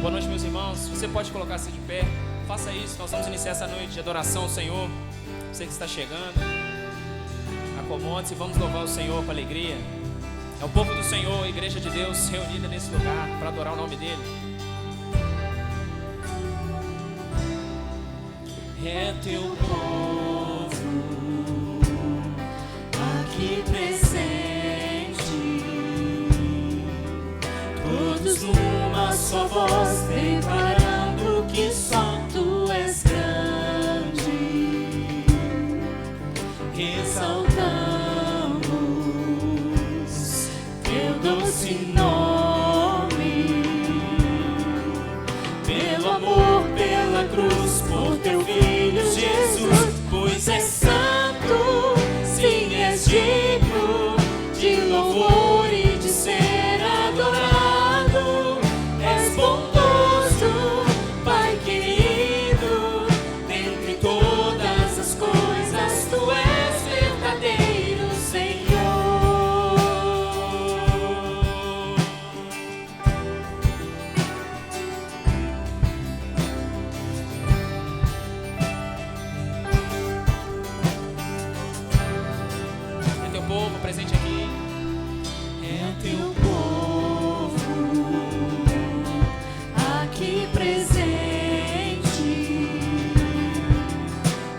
Boa noite, meus irmãos. Você pode colocar-se de pé. Faça isso. Nós vamos iniciar essa noite de adoração ao Senhor. Você que está chegando, acomode-se e vamos louvar o Senhor com alegria. É o povo do Senhor, a igreja de Deus reunida nesse lugar para adorar o nome dEle. É teu povo aqui presente, todos numa só voz, declarando que só tu és grande, exaltamos teu doce nome, pelo amor, pela cruz, por teu Filho Jesus, pois és santo, sim, és digno de louvor e de ser adorado. És bondoso, Pai querido, dentre todas as coisas tu és verdadeiro Senhor. É teu povo presente aqui. É teu povo aqui presente,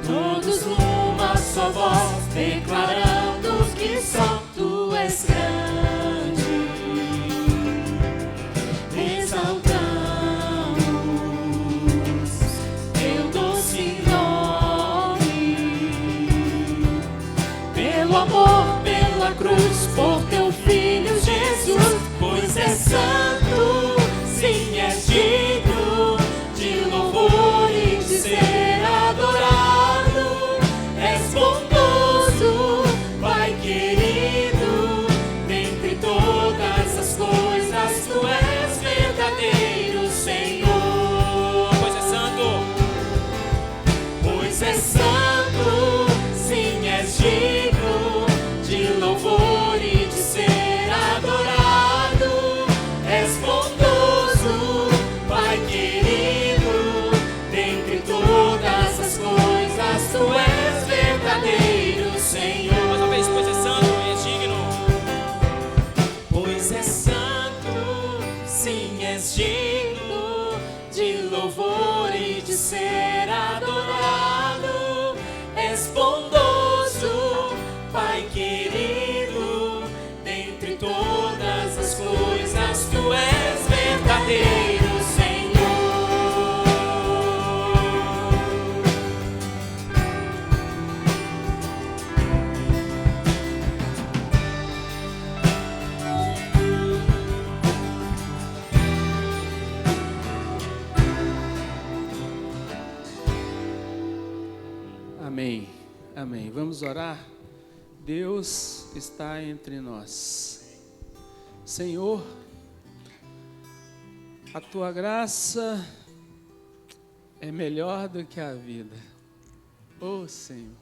todos numa só voz, declarando que só tu és grande, exaltamos teu doce nome, pelo amor, pela cruz, por teu Filho Jesus, pois és santo, sim, és digno de louvor e de ser adorado. És bondoso, Pai querido, dentre todas as coisas tu és verdadeiro Senhor. Pois é santo. Pois és santo, sim, és digno de louvor e de ser adorado. És bondoso, Pai querido, dentre todas as coisas tu és verdadeiro Senhor. Mais uma vez, pois é santo e és digno. Pois és santo, sim, és digno de louvor e de ser adorado. És bondoso, Pai querido, dentre todas as coisas tu és verdadeiro Senhor. Amém, amém. Vamos orar? Deus está entre nós. Senhor, a tua graça é melhor do que a vida. Oh, Senhor,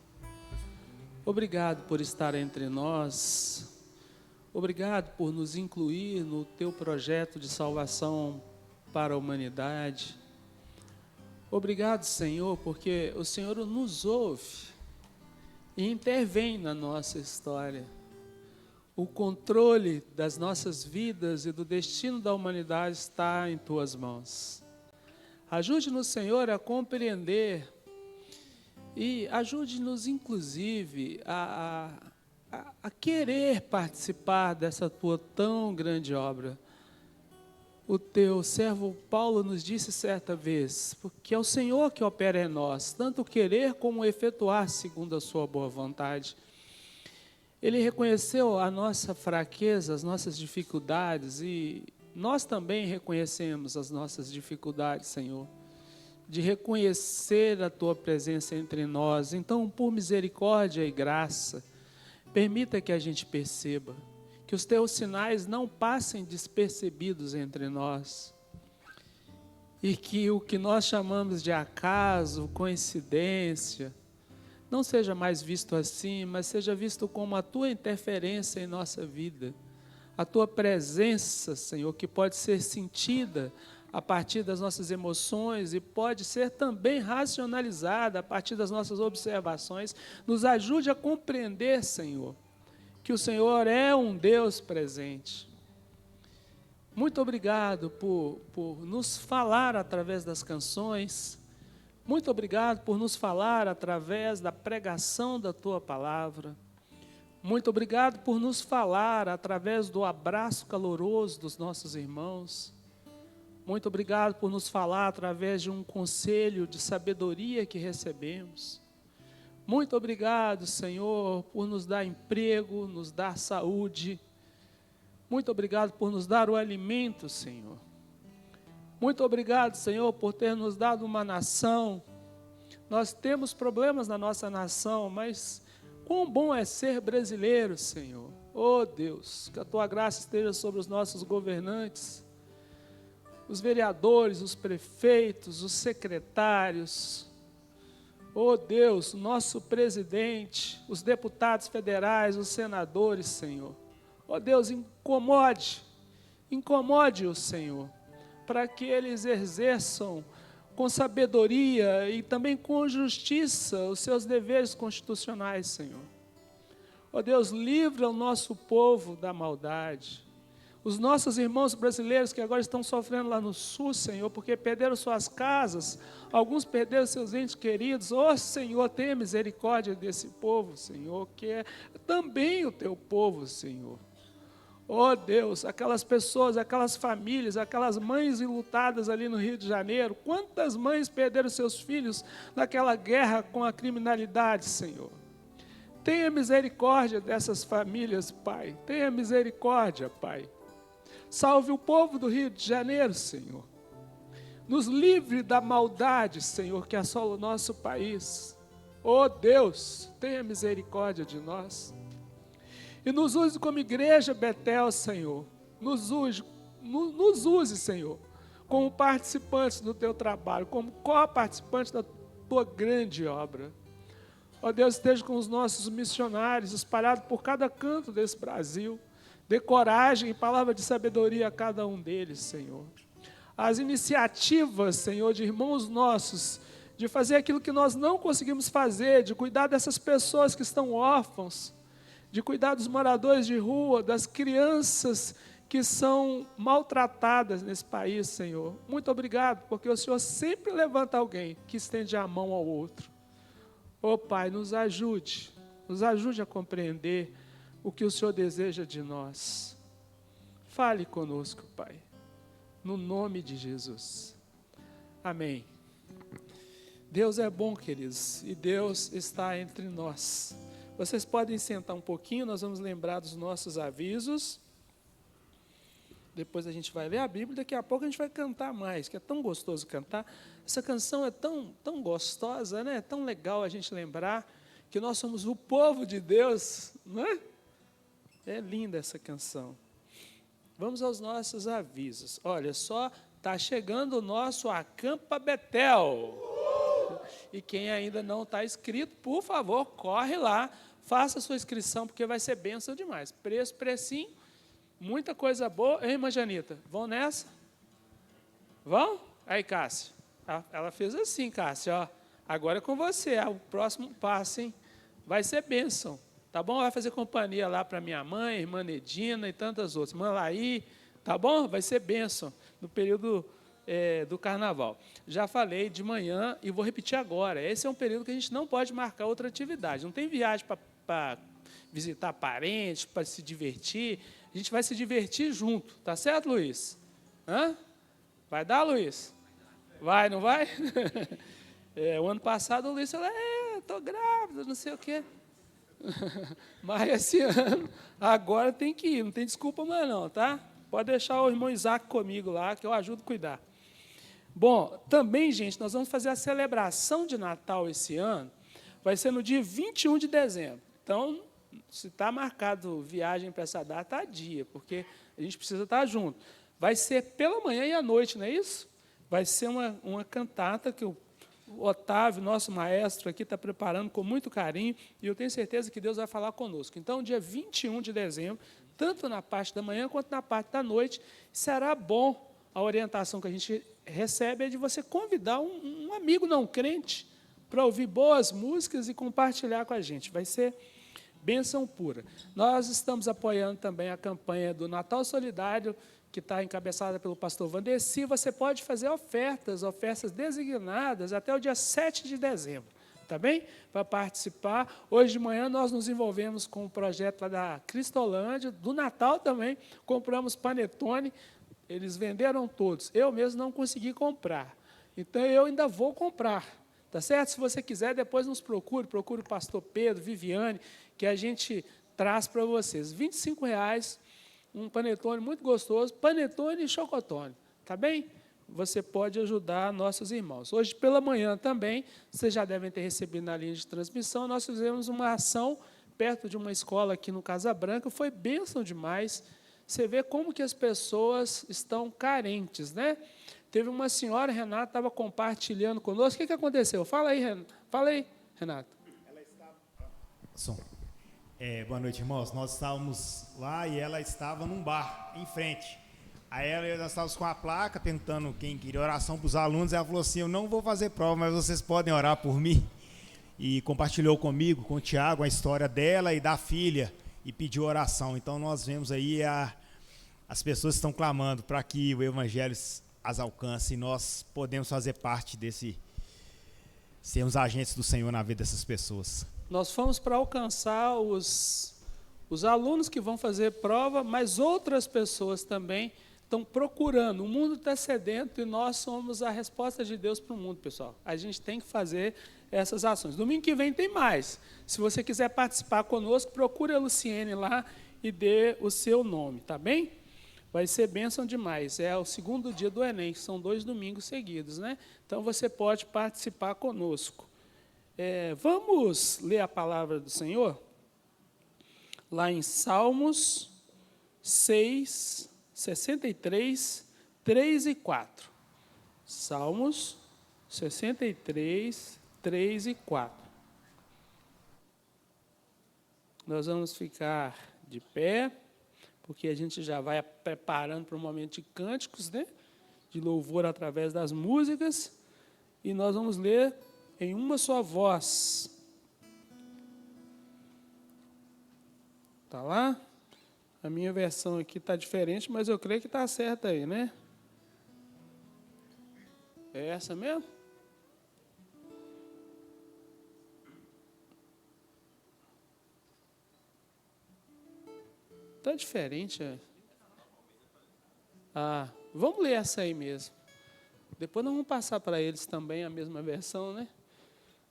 obrigado por estar entre nós. Obrigado por nos incluir no teu projeto de salvação para a humanidade. Obrigado, Senhor, porque o Senhor nos ouve e intervém na nossa história. O controle das nossas vidas e do destino da humanidade está em tuas mãos. Ajude-nos, Senhor, a compreender e ajude-nos, inclusive, a querer participar dessa tua tão grande obra. O teu servo Paulo nos disse certa vez, porque é o Senhor que opera em nós, tanto querer como efetuar segundo a sua boa vontade. Ele reconheceu a nossa fraqueza, as nossas dificuldades, e nós também reconhecemos as nossas dificuldades, Senhor, de reconhecer a tua presença entre nós. Então, por misericórdia e graça, permita que a gente perceba que os teus sinais não passem despercebidos entre nós. E que o que nós chamamos de acaso, coincidência, não seja mais visto assim, mas seja visto como a tua interferência em nossa vida. A tua presença, Senhor, que pode ser sentida a partir das nossas emoções e pode ser também racionalizada a partir das nossas observações. Nos ajude a compreender, Senhor, que o Senhor é um Deus presente. Muito obrigado por nos falar através das canções. Muito obrigado por nos falar através da pregação da Tua palavra. Muito obrigado por nos falar através do abraço caloroso dos nossos irmãos. Muito obrigado por nos falar através de um conselho de sabedoria que recebemos. Muito obrigado, Senhor, por nos dar emprego, nos dar saúde. Muito obrigado por nos dar o alimento, Senhor. Muito obrigado, Senhor, por ter nos dado uma nação. Nós temos problemas na nossa nação, mas quão bom é ser brasileiro, Senhor. Oh, Deus, que a Tua graça esteja sobre os nossos governantes, os vereadores, os prefeitos, os secretários. Oh, Deus, nosso presidente, os deputados federais, os senadores, Senhor. Oh, Deus, incomode-os, Senhor, para que eles exerçam com sabedoria e também com justiça os seus deveres constitucionais, Senhor. Oh, Deus, livra o nosso povo da maldade. Os nossos irmãos brasileiros que agora estão sofrendo lá no sul, Senhor, porque perderam suas casas, alguns perderam seus entes queridos. Oh, Senhor, tenha misericórdia desse povo, Senhor, que é também o Teu povo, Senhor. Oh, Deus, aquelas pessoas, aquelas famílias, aquelas mães enlutadas ali no Rio de Janeiro, quantas mães perderam seus filhos naquela guerra com a criminalidade, Senhor. Tenha misericórdia dessas famílias, Pai. Tenha misericórdia, Pai. Salve o povo do Rio de Janeiro, Senhor. Nos livre da maldade, Senhor, que assola o nosso país. Oh, Deus, tenha misericórdia de nós. E nos use como igreja Betel, Senhor. Nos use, Senhor, como participantes do Teu trabalho, como co-participantes da Tua grande obra. Ó Deus, esteja com os nossos missionários espalhados por cada canto desse Brasil. Dê coragem e palavra de sabedoria a cada um deles, Senhor. As iniciativas, Senhor, de irmãos nossos, de fazer aquilo que nós não conseguimos fazer, de cuidar dessas pessoas que estão órfãos, de cuidar dos moradores de rua, das crianças que são maltratadas nesse país, Senhor. Muito obrigado, porque o Senhor sempre levanta alguém que estende a mão ao outro. Ó Pai, nos ajude a compreender o que o Senhor deseja de nós. Fale conosco, Pai, no nome de Jesus. Amém. Deus é bom, queridos, e Deus está entre nós. Vocês podem sentar um pouquinho, nós vamos lembrar dos nossos avisos. Depois a gente vai ler a Bíblia, daqui a pouco a gente vai cantar mais, que é tão gostoso cantar. Essa canção é tão gostosa, né? É tão legal a gente lembrar que nós somos o povo de Deus, não é? É linda essa canção. Vamos aos nossos avisos. Olha só, está chegando o nosso Acampa Betel. E quem ainda não está inscrito, por favor, corre lá, faça a sua inscrição, porque vai ser bênção demais. Precinho, muita coisa boa. Hein, irmã Janita? Vão nessa? Vão? Aí, Cássio. Ela fez assim, Cássio, ó. Agora é com você, o próximo passo, hein? Vai ser bênção, tá bom? Vai fazer companhia lá para minha mãe, irmã Nedina e tantas outras. Irmã Laí, tá bom? Vai ser bênção no período do carnaval. Já falei de manhã e vou repetir agora. Esse é um período que a gente não pode marcar outra atividade. Não tem viagem para visitar parentes, para se divertir. A gente vai se divertir junto, tá certo, Luiz? Hã? Vai dar, Luiz? Vai, não vai? O ano passado o Luiz falou, estou grávida, não sei o quê. Mas esse ano, agora tem que ir, não tem desculpa mais não, tá? Pode deixar o irmão Isaac comigo lá, que eu ajudo a cuidar. Bom, também, gente, nós vamos fazer a celebração de Natal esse ano, vai ser no dia 21 de dezembro. Então, se está marcado viagem para essa data, a dia, porque a gente precisa estar junto. Vai ser pela manhã e à noite, não é isso? Vai ser uma cantata que o Otávio, nosso maestro aqui, está preparando com muito carinho, e eu tenho certeza que Deus vai falar conosco. Então, dia 21 de dezembro, tanto na parte da manhã quanto na parte da noite, será bom a orientação que a gente recebe é de você convidar um amigo não crente para ouvir boas músicas e compartilhar com a gente. Vai ser bênção pura. Nós estamos apoiando também a campanha do Natal Solidário, que está encabeçada pelo pastor Vandeci. Você pode fazer ofertas designadas até o dia 7 de dezembro. Tá bem? Para participar. Hoje de manhã nós nos envolvemos com o projeto lá da Cristolândia, do Natal também. Compramos panetone. Eles venderam todos. Eu mesmo não consegui comprar. Então, eu ainda vou comprar. Tá certo? Se você quiser, depois nos procure o pastor Pedro, Viviane, que a gente traz para vocês. R$ 25,00, um panetone muito gostoso, panetone e chocotone. Tá bem? Você pode ajudar nossos irmãos. Hoje, pela manhã também, vocês já devem ter recebido na linha de transmissão, nós fizemos uma ação perto de uma escola aqui no Casa Branca. Foi bênção demais. Você vê como que as pessoas estão carentes, né? Teve uma senhora, Renata, estava compartilhando conosco. O que aconteceu? Fala aí, Renata. Ela estava... boa noite, irmãos. Nós estávamos lá e ela estava num bar, em frente. Aí nós estávamos com a placa, perguntando quem queria oração para os alunos. Ela falou assim, eu não vou fazer prova, mas vocês podem orar por mim. E compartilhou comigo, com o Tiago, a história dela e da filha. E pediu oração. Então, nós vemos aí as pessoas estão clamando para que o Evangelho as alcance. E nós podemos fazer parte sermos agentes do Senhor na vida dessas pessoas. Nós fomos para alcançar os alunos que vão fazer prova, mas outras pessoas também estão procurando. O mundo está sedento e nós somos a resposta de Deus para o mundo, pessoal. A gente tem que fazer essas ações. Domingo que vem tem mais. Se você quiser participar conosco, procure a Luciene lá e dê o seu nome, tá bem? Vai ser bênção demais. É o segundo dia do Enem, são 2 domingos seguidos, né? Então, você pode participar conosco. Vamos ler a palavra do Senhor? Lá em Salmos 6, 63, 3 e 4. Salmos 63, 3 e 4. Nós vamos ficar de pé, porque a gente já vai preparando para um momento de cânticos, né? De louvor através das músicas, e nós vamos ler em uma só voz. Está lá? A minha versão aqui está diferente, mas eu creio que está certa aí, né? É essa mesmo? Está diferente. Vamos ler essa aí mesmo. Depois nós vamos passar para eles também a mesma versão, né?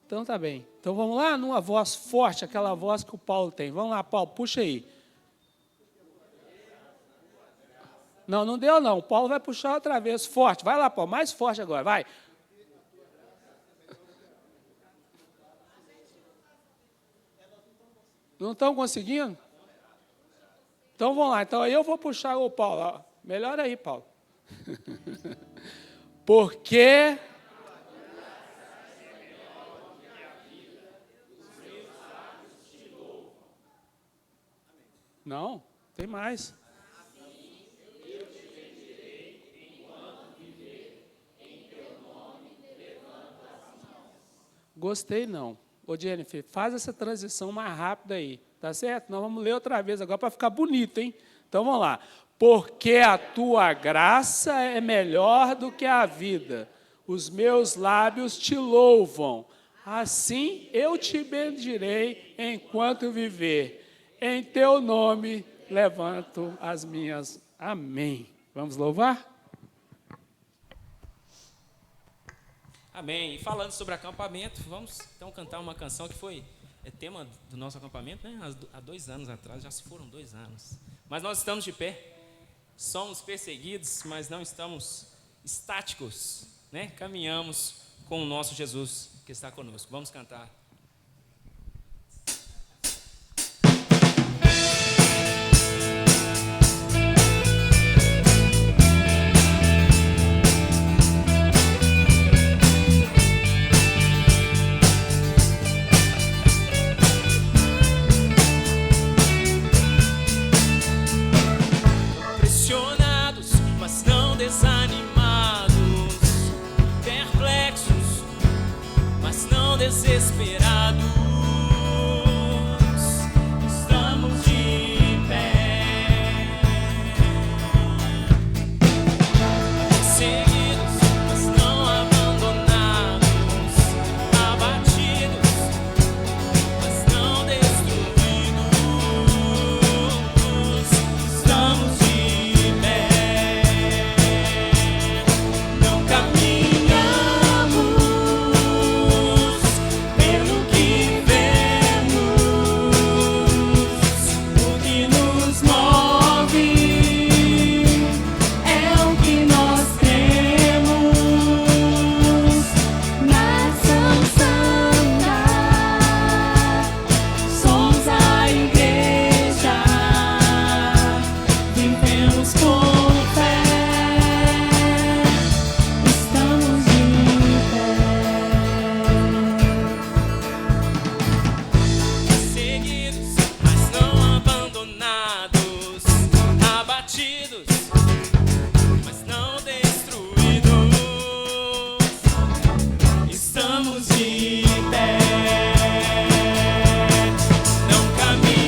Então tá bem. Então vamos lá, numa voz forte, aquela voz que o Paulo tem. Vamos lá, Paulo, puxa aí. Não, não deu não. O Paulo vai puxar outra vez, forte. Vai lá, Paulo, mais forte agora, vai. Não estão conseguindo? Então vamos lá. Então eu vou puxar o Paulo. Melhor aí, Paulo. Porque não, tem mais. Gostei não. Ô Jennifer, faz essa transição mais rápida aí, tá certo? Nós vamos ler outra vez agora para ficar bonito, hein? Então vamos lá. Porque a tua graça é melhor do que a vida. Os meus lábios te louvam. Assim eu te bendirei enquanto viver. Em teu nome levanto as minhas. Amém. Vamos louvar? Amém. E falando sobre acampamento, vamos então cantar uma canção que foi tema do nosso acampamento, né? Há 2 anos atrás, já se foram 2 anos. Mas nós estamos de pé, somos perseguidos, mas não estamos estáticos, né? Caminhamos com o nosso Jesus que está conosco. Vamos cantar. Pressionados, mas não desanimados. desesperados, estamos de pé, seguidos, mas não abandonados, abatidos, mas não destruídos, estamos de pé, não caminhamos pelo que vemos, o que nos move é o que nós temos. Nação Santa, somos a igreja, vivemos por fé, estamos de pé, seguidos, mas não abandonados, abatidos, mas não destruídos, estamos de pé, não caminhamos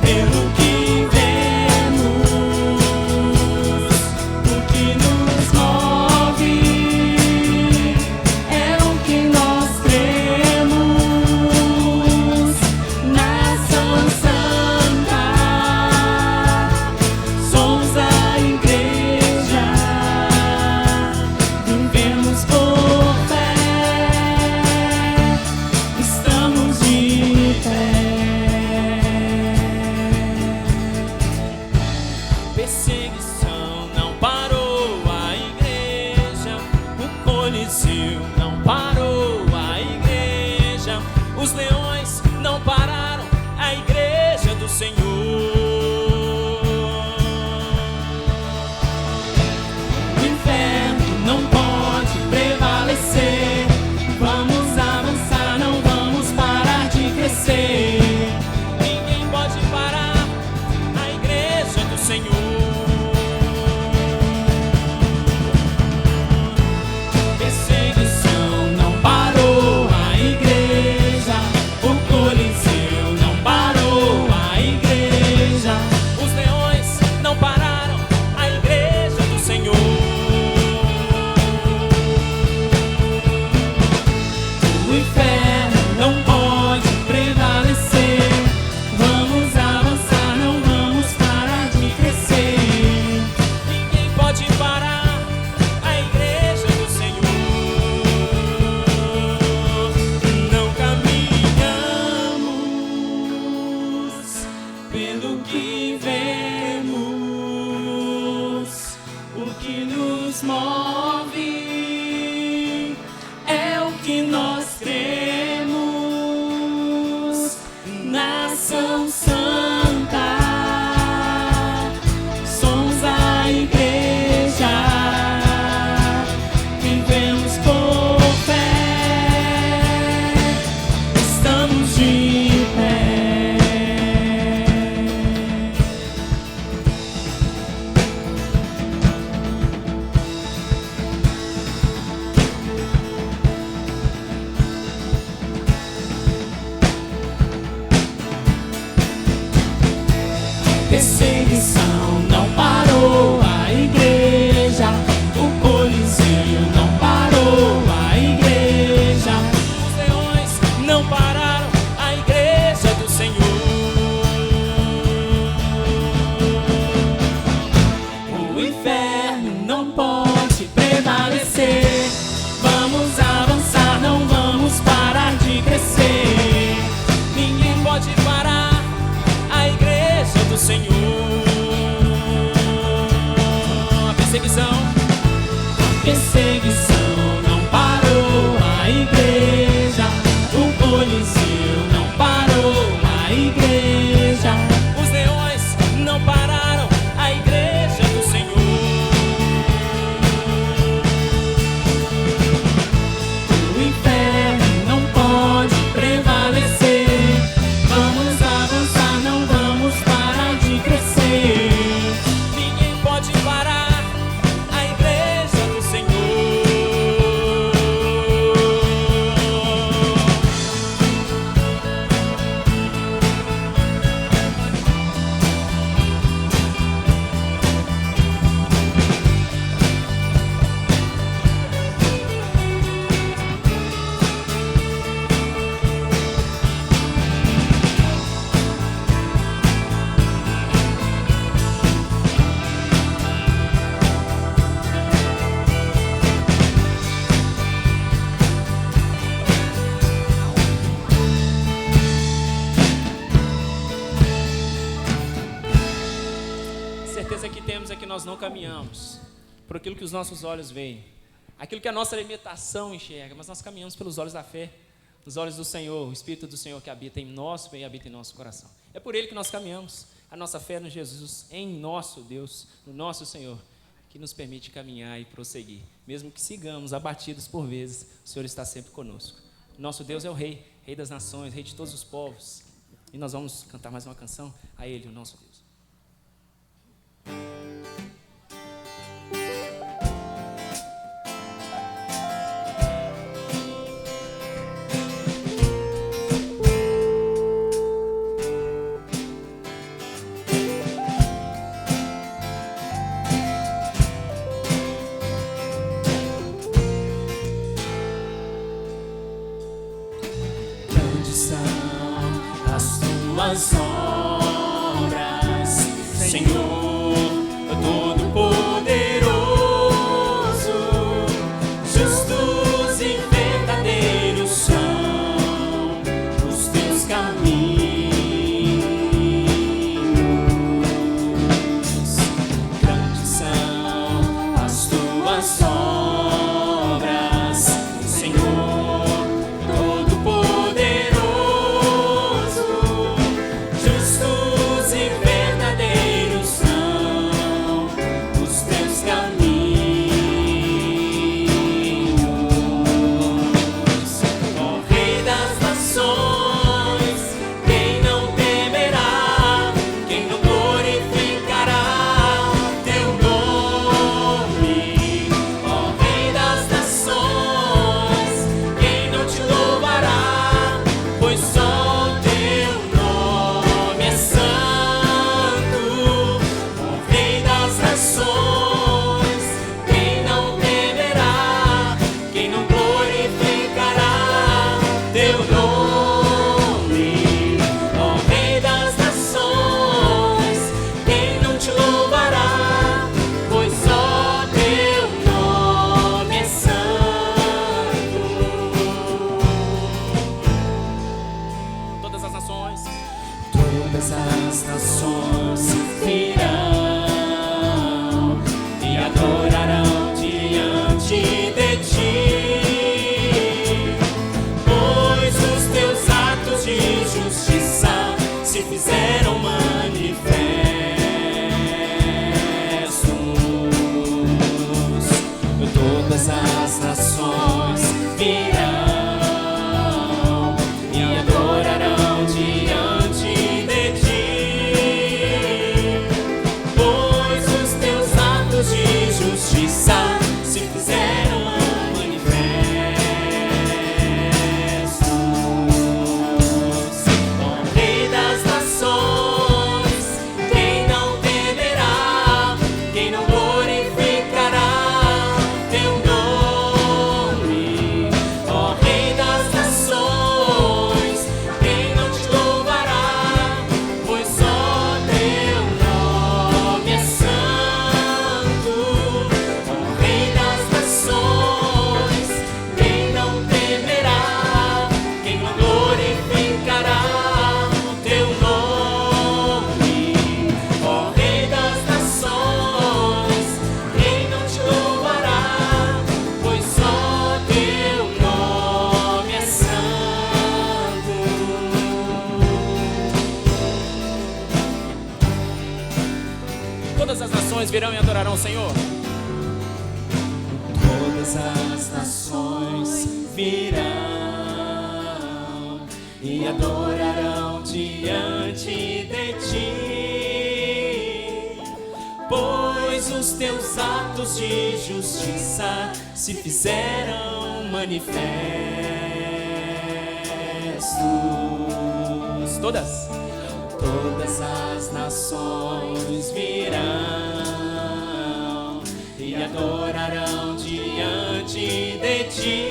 pelo que vemos, o que nos move é o que nós cremos. Nação Santa, somos a igreja, vivemos por fé, estamos de pé. Perseguição não parou a igreja, o Coliseu não parou a igreja, os leões não pararam a igreja do Senhor. O inferno não pode prevalecer. Vamos avançar, não vamos parar de crescer. Ninguém pode parar a igreja do Senhor. Perseguição não parou a igreja, o Coliseu não parou a igreja, os leões não pararam a igreja do Senhor. O inferno não pode prevalecer. Vamos avançar, não vamos parar de crescer. Ninguém pode parar a igreja do Senhor. Não caminhamos pelo que vemos, o que nos move é o que nós cremos. Nação Santa, somos a igreja, vivemos por fé, estamos de pé. Perseguição não parou a igreja, o Coliseu não parou a igreja, os leões não pararam a igreja do Senhor. O inferno não pode prevalecer. Vamos avançar, não vamos parar de crescer. Ninguém pode parar a igreja do Senhor. A perseguição não parou a igreja, o Coliseu não parou a igreja, os leões não pararam a igreja do Senhor. O inferno não pode prevalecer. Vamos avançar, não vamos parar de crescer. Ninguém pode parar a igreja do Senhor. certeza que temos é que nós não caminhamos por aquilo que os nossos olhos veem, aquilo que a nossa limitação enxerga, mas nós caminhamos pelos olhos da fé, os olhos do Senhor, o Espírito do Senhor que habita em nosso e habita em nosso coração. É por Ele que nós caminhamos, a nossa fé no Jesus, em nosso Deus, no nosso Senhor, que nos permite caminhar e prosseguir. Mesmo que sigamos abatidos por vezes, o Senhor está sempre conosco. Nosso Deus é o Rei, Rei das nações, Rei de todos os povos. E nós vamos cantar mais uma canção a Ele, o nosso Deus. Tuas obras, Senhor, Todo-Poderoso, justos e verdadeiros são os teus caminhos, grandes são as tuas obras, Senhor, Todo-Poderoso. Todas as nações virão e adorarão diante de ti, pois os teus atos de justiça se fizeram manifestos. Todas as nações virão e adorarão diante de ti, pois os teus atos de justiça se fizeram manifestos. Ó Rei das nações, quem não temerá, quem não glorificará teu nome? Ó Rei das nações, quem não te louvará, pois só teu nome é santo. Ó Rei das nações, quem não temerá, quem não glorificará teu nome? Ó Rei das nações, quem não te louvará, pois só teu nome é santo. Todas as nações virão e adorarão o Senhor. Todas as nações virão e adorarão diante de ti, pois os teus atos de justiça se fizeram manifestos. Todas. Todas as nações virão e adorarão diante de ti,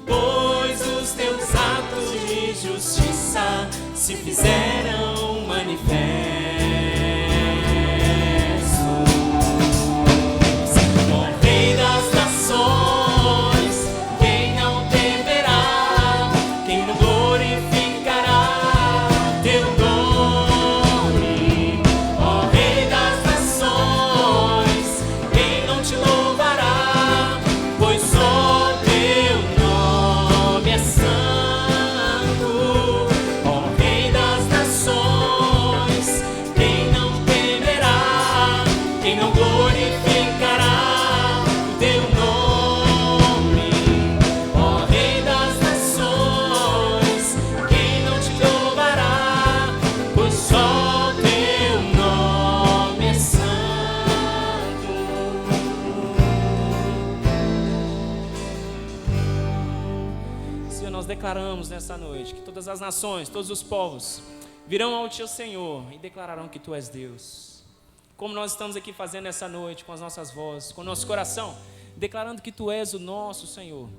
pois os teus atos de justiça se fizeram manifestos. Ó Rei das nações, quem não temerá, quem não glorificará teu nome? Ó declaramos nessa noite que todas as nações, todos os povos virão ao teu Senhor e declararão que tu és Deus. Como nós estamos aqui fazendo essa noite com as nossas vozes, com o nosso coração, declarando que tu és o nosso Senhor,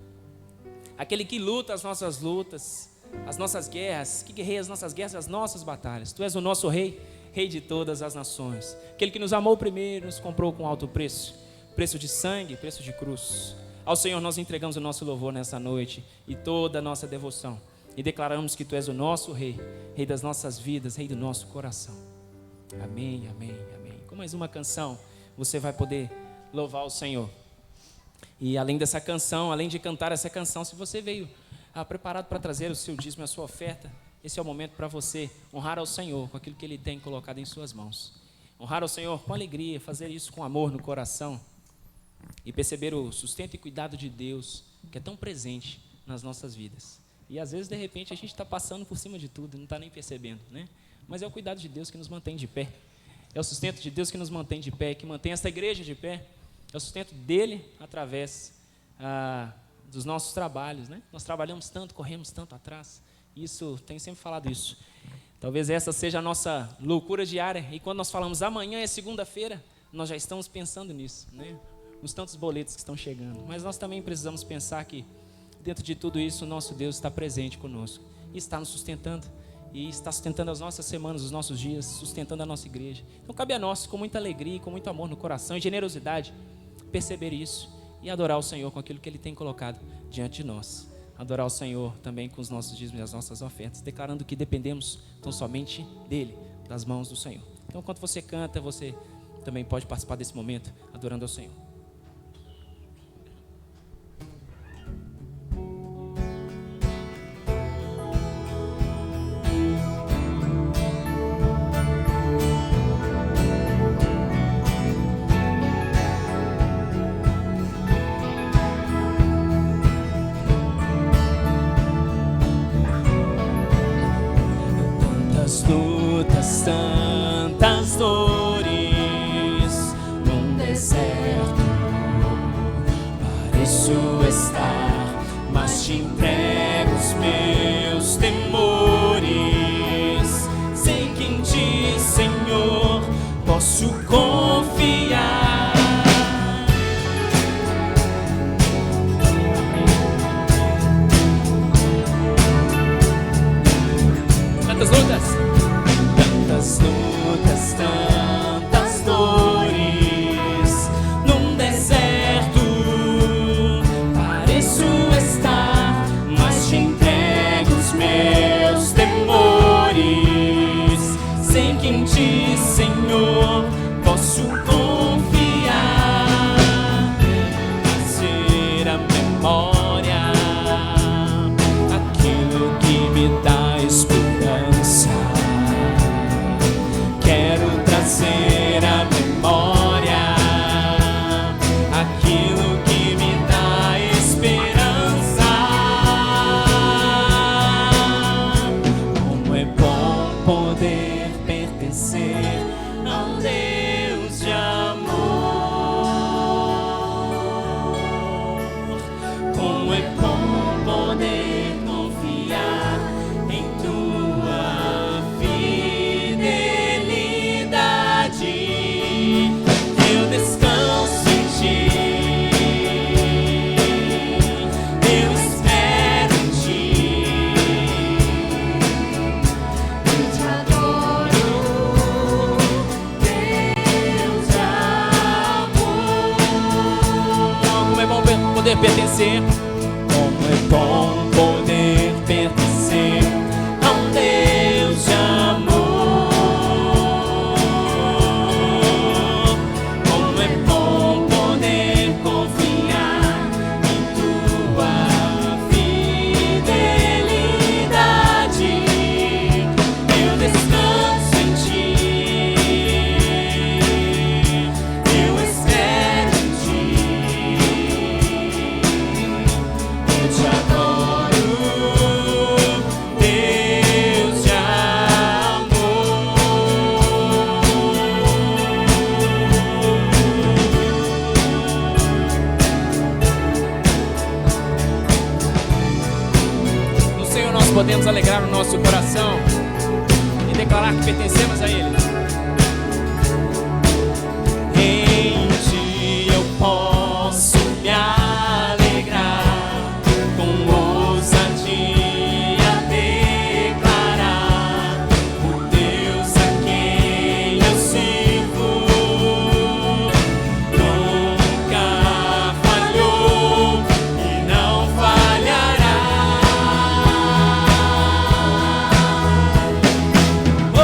aquele que luta as nossas lutas, as nossas guerras, que guerreia as nossas guerras, as nossas batalhas. Tu és o nosso Rei, Rei de todas as nações, aquele que nos amou primeiro, nos comprou com alto preço, preço de sangue, preço de cruz. Ao Senhor nós entregamos o nosso louvor nessa noite e toda a nossa devoção, e declaramos que tu és o nosso Rei, Rei das nossas vidas, Rei do nosso coração. Amém, amém, amém. Com mais uma canção, você vai poder louvar o Senhor. E além dessa canção, além de cantar essa canção, se você veio preparado para trazer o seu dízimo e a sua oferta, esse é o momento para você honrar ao Senhor com aquilo que Ele tem colocado em suas mãos. Honrar ao Senhor com alegria, fazer isso com amor no coração e perceber o sustento e cuidado de Deus que é tão presente nas nossas vidas. E às vezes, de repente, a gente está passando por cima de tudo, não está nem percebendo, né? Mas é o cuidado de Deus que nos mantém de pé. É o sustento de Deus que nos mantém de pé, que mantém essa igreja de pé. É o sustento dele através dos nossos trabalhos, né? Nós trabalhamos tanto, corremos tanto atrás. Isso, tenho sempre falado isso. Talvez essa seja a nossa loucura diária. E quando nós falamos amanhã é segunda-feira, nós já estamos pensando nisso, né? Nos tantos boletos que estão chegando. Mas nós também precisamos pensar que dentro de tudo isso, o nosso Deus está presente conosco. E está nos sustentando. E está sustentando as nossas semanas, os nossos dias, sustentando a nossa igreja. Então cabe a nós, com muita alegria, com muito amor no coração e generosidade, perceber isso e adorar o Senhor com aquilo que Ele tem colocado diante de nós. Adorar o Senhor também com os nossos dízimos e as nossas ofertas, declarando que dependemos tão somente dEle, das mãos do Senhor. Então, enquanto você canta, você também pode participar desse momento, adorando ao Senhor. Tantas dores num deserto, pareço estar, mas te entrego os meus temores. Sei que em ti, Senhor, posso confiar. Tantas lutas, tantas dores num deserto, pareço estar, mas te entrego os meus temores. Sei que em ti, Senhor, posso confiar. Trazer a memória aquilo que me dá esperança. Quero trazer à memória aquilo que me dá esperança. Como é bom poder pertencer a um Deus de amor. Como é bom poder confiar em tua fidelidade. Eu descanso em ti, eu espero em ti, eu te adoro, Deus de amor. como é bom poder pertencer. Como é bom poder pertencer a um Deus de amor. Como é bom poder confiar em tua fidelidade. Eu descanso em ti, eu espero em ti, podemos alegrar o nosso coração e declarar que pertencemos a Ele. Em Ti eu posso me alegrar, com ousadia declarar o Deus a quem eu sirvo nunca falhou e não falhará. Oh,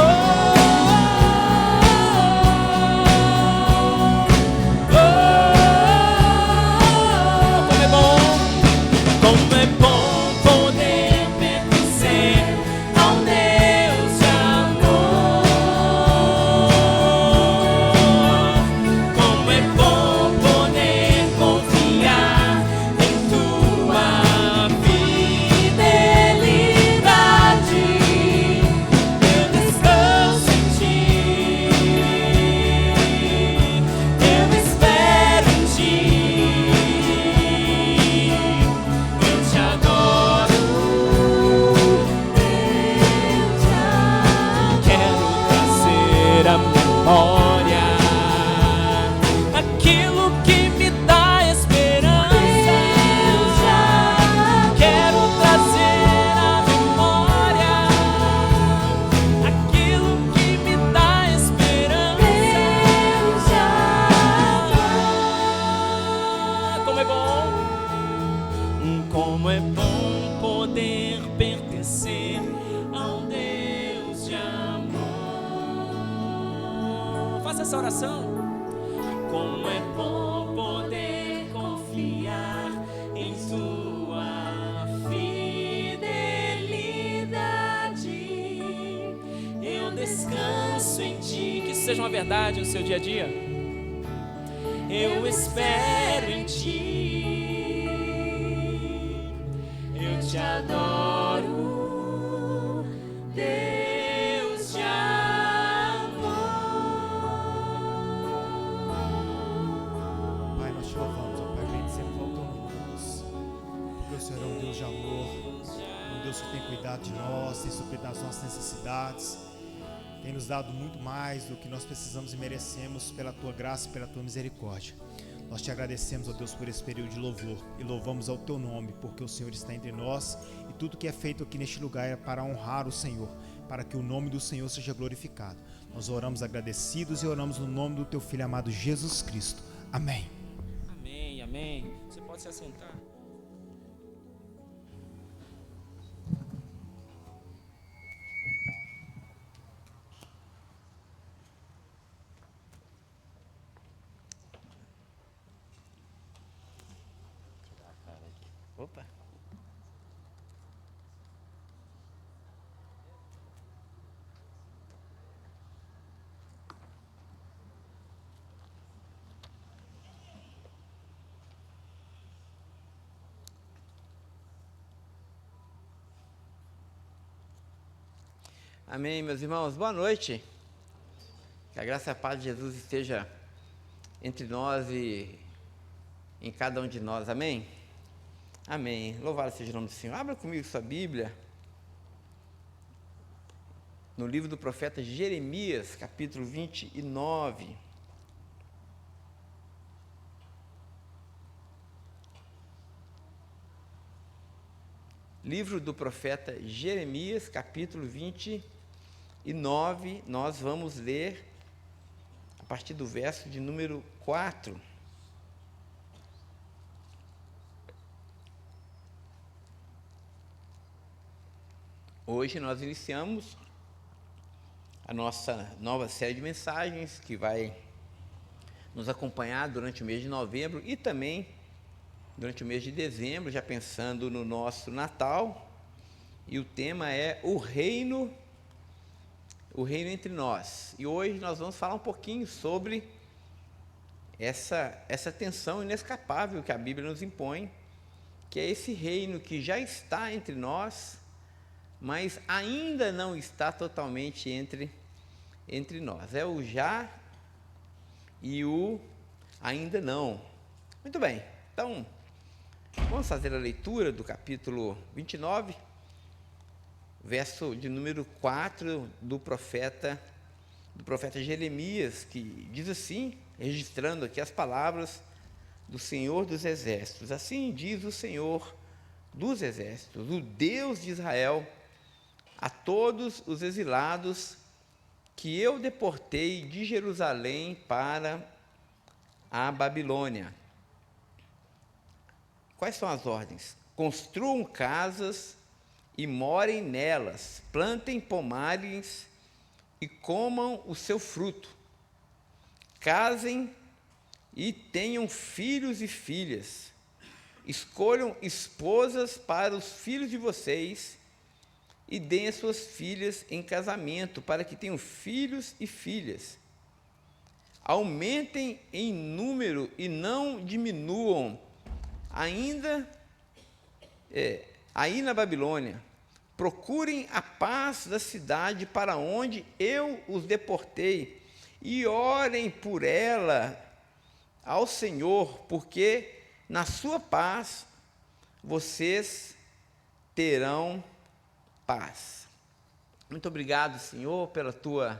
como é bom poder pertencer a um Deus de amor. Como é bom poder confiar em Tua fidelidade. Eu descanso em Ti, eu espero em Ti. Eu te adoro, quero trazer à memória aquilo que me dá esperança. Quero trazer à memória aquilo que me dá esperança. Como é bom! Como é bom poder pertencer a um Deus de amor. Faça essa oração. Como é bom poder confiar em Tua fidelidade. Eu descanso em Ti. Que isso seja uma verdade no seu dia a dia. Eu espero em Ti, eu te adoro, Deus de amor. Pai, nós te louvamos, ó Pai, agradecemos ao Teu nome, Deus. Porque o Senhor é um Deus de amor, um Deus que tem cuidado de nós, tem suprido as nossas necessidades, tem nos dado muito mais do que nós precisamos e merecemos pela Tua graça e pela Tua misericórdia. Nós te agradecemos, ó Deus, por esse período de louvor e louvamos ao Teu nome, porque o Senhor está entre nós e tudo que é feito aqui neste lugar é para honrar o Senhor, para que o nome do Senhor seja glorificado. Nós oramos agradecidos e oramos no nome do Teu Filho amado Jesus Cristo. Amém. Amém, amém. Você pode se assentar. Opa. Amém, meus irmãos. Boa noite. Que a graça e a paz de Jesus esteja entre nós e em cada um de nós. Amém? Amém. Louvado seja o nome do Senhor. Abra comigo sua Bíblia no livro do profeta Jeremias, capítulo 29. Livro do profeta Jeremias, capítulo 29, nós vamos ler a partir do verso de número 4. Hoje nós iniciamos a nossa nova série de mensagens que vai nos acompanhar durante o mês de novembro e também durante o mês de dezembro, já pensando no nosso Natal. E o tema é o reino entre nós. E hoje nós vamos falar um pouquinho sobre essa tensão inescapável que a Bíblia nos impõe, que é esse reino que já está entre nós, mas ainda não está totalmente entre nós. É o já e o ainda não. Muito bem, então vamos fazer a leitura do capítulo 29. verso de número 4 do profeta Jeremias, que diz assim, registrando aqui as palavras do Senhor dos Exércitos. Assim diz o Senhor dos Exércitos, o Deus de Israel, a todos os exilados que eu deportei de Jerusalém para a Babilônia. Quais são as ordens? Construam casas e morem nelas, plantem pomares e comam o seu fruto. Casem e tenham filhos e filhas. Escolham esposas para os filhos de vocês e deem as suas filhas em casamento, para que tenham filhos e filhas. Aumentem em número e não diminuam, aí na Babilônia. Procurem a paz da cidade para onde eu os deportei e orem por ela ao Senhor, porque na sua paz vocês terão paz. Muito obrigado, Senhor, pela tua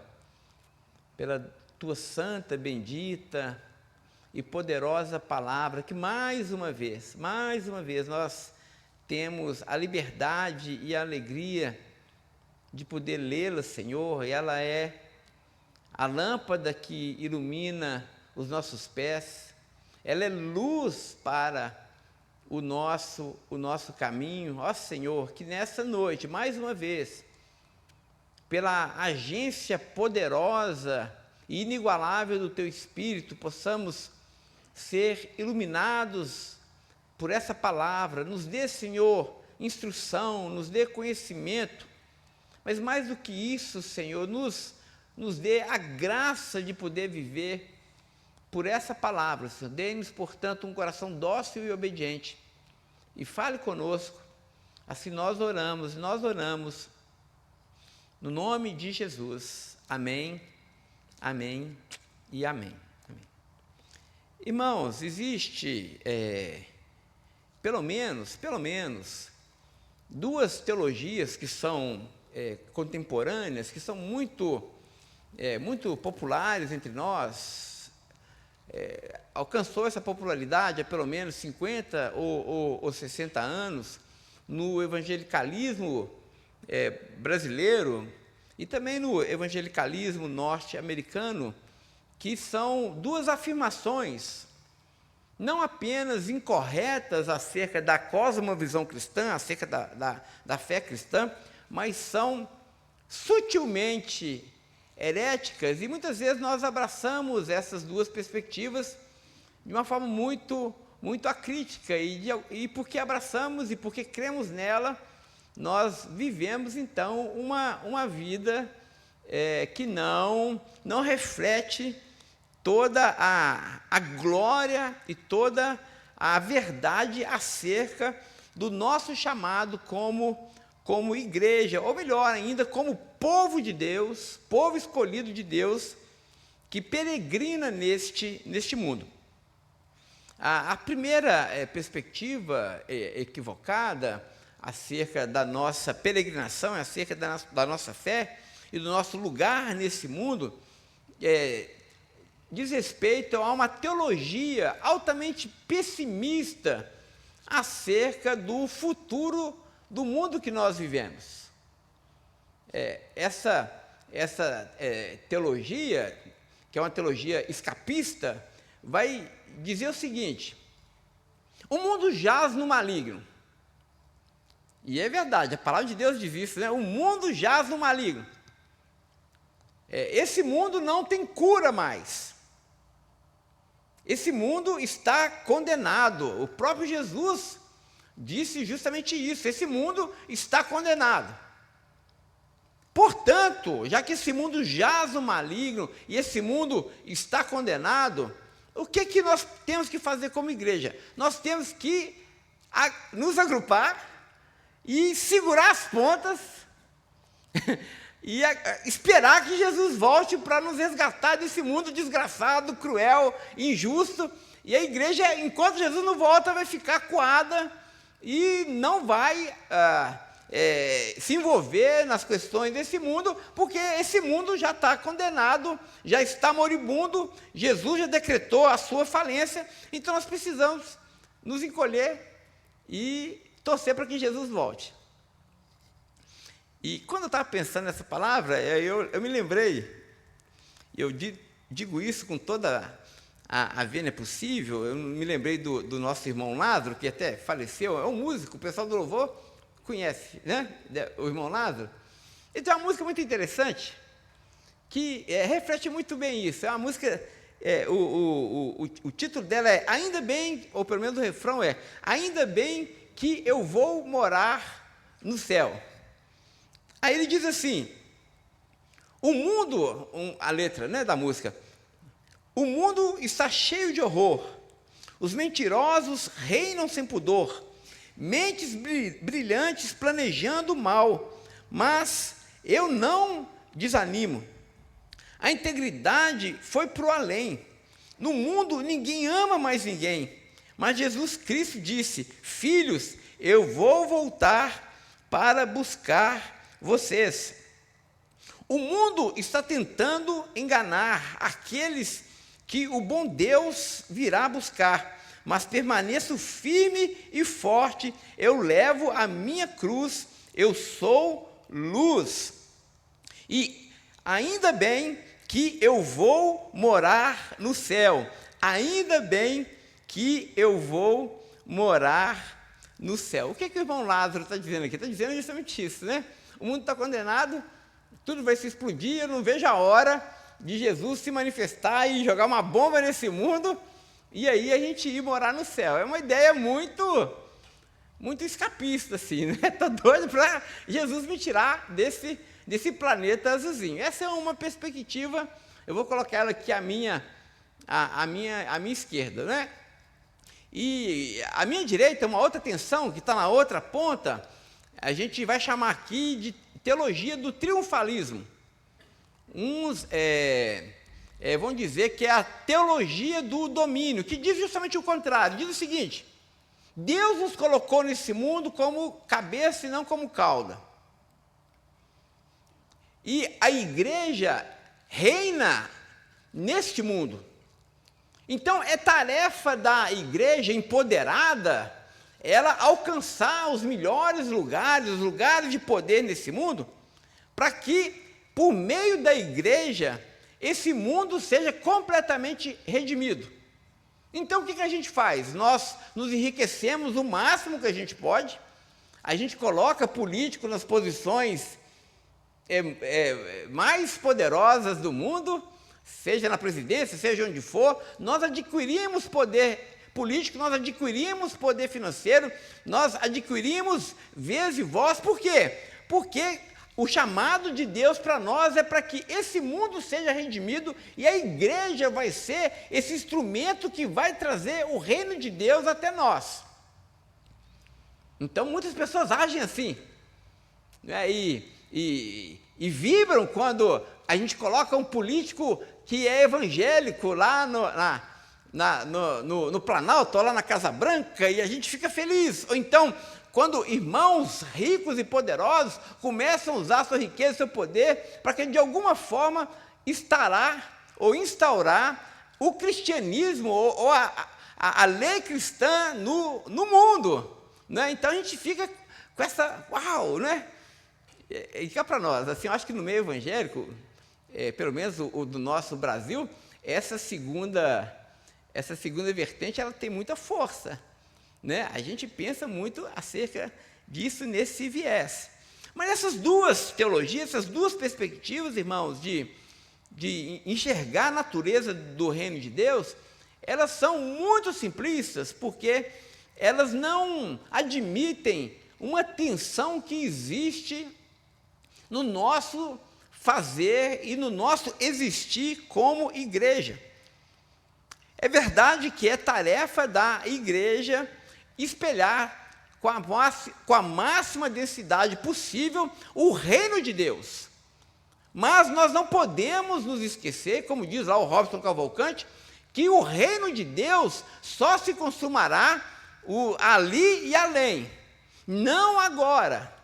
santa, bendita e poderosa palavra, que mais uma vez nós temos a liberdade e a alegria de poder lê-la, Senhor, e ela é a lâmpada que ilumina os nossos pés, ela é luz para o nosso caminho. Ó Senhor, que nessa noite, mais uma vez, pela agência poderosa e inigualável do Teu Espírito, possamos ser iluminados por essa palavra. Nos dê, Senhor, instrução, nos dê conhecimento, mas mais do que isso, Senhor, nos dê a graça de poder viver por essa palavra, Senhor. Dê-nos, portanto, um coração dócil e obediente, e fale conosco. Assim nós oramos no nome de Jesus. Amém, amém e amém. Amém. Irmãos, existe pelo menos duas teologias que são contemporâneas, que são muito populares entre nós. Alcançou essa popularidade há pelo menos 50 ou 60 anos no evangelicalismo brasileiro e também no evangelicalismo norte-americano, que são duas afirmações não apenas incorretas acerca da cosmovisão cristã, acerca da fé cristã, mas são sutilmente heréticas, e muitas vezes nós abraçamos essas duas perspectivas de uma forma muito acrítica, e porque abraçamos e porque cremos nela, nós vivemos então uma vida que não reflete toda a glória e toda a verdade acerca do nosso chamado como igreja, ou melhor ainda, como povo de Deus, povo escolhido de Deus, que peregrina neste mundo. A primeira perspectiva equivocada acerca da nossa peregrinação, acerca da nossa fé e do nosso lugar nesse mundo, diz respeito a uma teologia altamente pessimista acerca do futuro do mundo que nós vivemos. Essa teologia, que é uma teologia escapista, vai dizer o seguinte: o mundo jaz no maligno. E é verdade, a palavra de Deus diz isso, né? O mundo jaz no maligno. Esse mundo não tem cura mais. Esse mundo está condenado. O próprio Jesus disse justamente isso: esse mundo está condenado. Portanto, já que esse mundo jaz no maligno e esse mundo está condenado, o que nós temos que fazer como igreja? Nós temos que nos agrupar e segurar as pontas e esperar que Jesus volte para nos resgatar desse mundo desgraçado, cruel, injusto. E a igreja, enquanto Jesus não volta, vai ficar coada e não vai se envolver nas questões desse mundo, porque esse mundo já está condenado, já está moribundo, Jesus já decretou a sua falência, então nós precisamos nos encolher e torcer para que Jesus volte. E quando eu estava pensando nessa palavra, eu me lembrei, eu digo isso com toda a vênia possível, eu me lembrei do nosso irmão Lázaro, que até faleceu, é um músico, o pessoal do louvor conhece, né? O irmão Lázaro. Ele tem uma música muito interessante, que reflete muito bem isso. É uma música, o título dela é Ainda Bem, ou pelo menos o refrão é Ainda Bem que eu vou morar no céu. Aí ele diz assim, o mundo, a letra, né, da música, o mundo está cheio de horror, os mentirosos reinam sem pudor, mentes brilhantes planejando o mal, mas eu não desanimo. A integridade foi para o além. No mundo ninguém ama mais ninguém, mas Jesus Cristo disse, filhos, eu vou voltar para buscar vocês. O mundo está tentando enganar aqueles que o bom Deus virá buscar, mas permaneço firme e forte, eu levo a minha cruz, eu sou luz. E ainda bem que eu vou morar no céu, ainda bem que eu vou morar no céu. O que o irmão Lázaro está dizendo aqui? Está dizendo justamente isso, né? O mundo está condenado, tudo vai se explodir, eu não vejo a hora de Jesus se manifestar e jogar uma bomba nesse mundo, e aí a gente ir morar no céu. É uma ideia muito escapista, assim, né? Estou doido para Jesus me tirar desse planeta azulzinho. Essa é uma perspectiva, eu vou colocar ela aqui à minha esquerda, né? E à minha direita, uma outra tensão que está na outra ponta, a gente vai chamar aqui de teologia do triunfalismo. Uns vão dizer que é a teologia do domínio, que diz justamente o contrário, diz o seguinte, Deus nos colocou nesse mundo como cabeça e não como cauda. E a igreja reina neste mundo. Então, é tarefa da igreja empoderada, ela alcançar os melhores lugares, os lugares de poder nesse mundo, para que, por meio da igreja, esse mundo seja completamente redimido. Então, o que a gente faz? Nós nos enriquecemos o máximo que a gente pode, a gente coloca político nas posições mais poderosas do mundo, seja na presidência, seja onde for, nós adquirimos poder político, nós adquirimos poder financeiro, nós adquirimos vez e voz. Por quê? Porque o chamado de Deus para nós é para que esse mundo seja redimido e a igreja vai ser esse instrumento que vai trazer o reino de Deus até nós. Então, muitas pessoas agem assim, né? E vibram quando a gente coloca um político que é evangélico lá no Planalto, lá na Casa Branca, e a gente fica feliz. Ou então, quando irmãos ricos e poderosos começam a usar sua riqueza e seu poder para que, de alguma forma, instaurar o cristianismo ou a lei cristã no mundo, né? Então, a gente fica com essa, uau, né? E cá para nós, assim, eu acho que no meio evangélico, pelo menos o do nosso Brasil, essa segunda vertente, ela tem muita força, né? A gente pensa muito acerca disso nesse viés. Mas essas duas teologias, essas duas perspectivas, irmãos, de enxergar a natureza do reino de Deus, elas são muito simplistas, porque elas não admitem uma tensão que existe no nosso fazer e no nosso existir como igreja. É verdade que é tarefa da igreja espelhar com a máxima densidade possível o reino de Deus. Mas nós não podemos nos esquecer, como diz lá o Robson Cavalcante, que o reino de Deus só se consumará ali e além, não agora.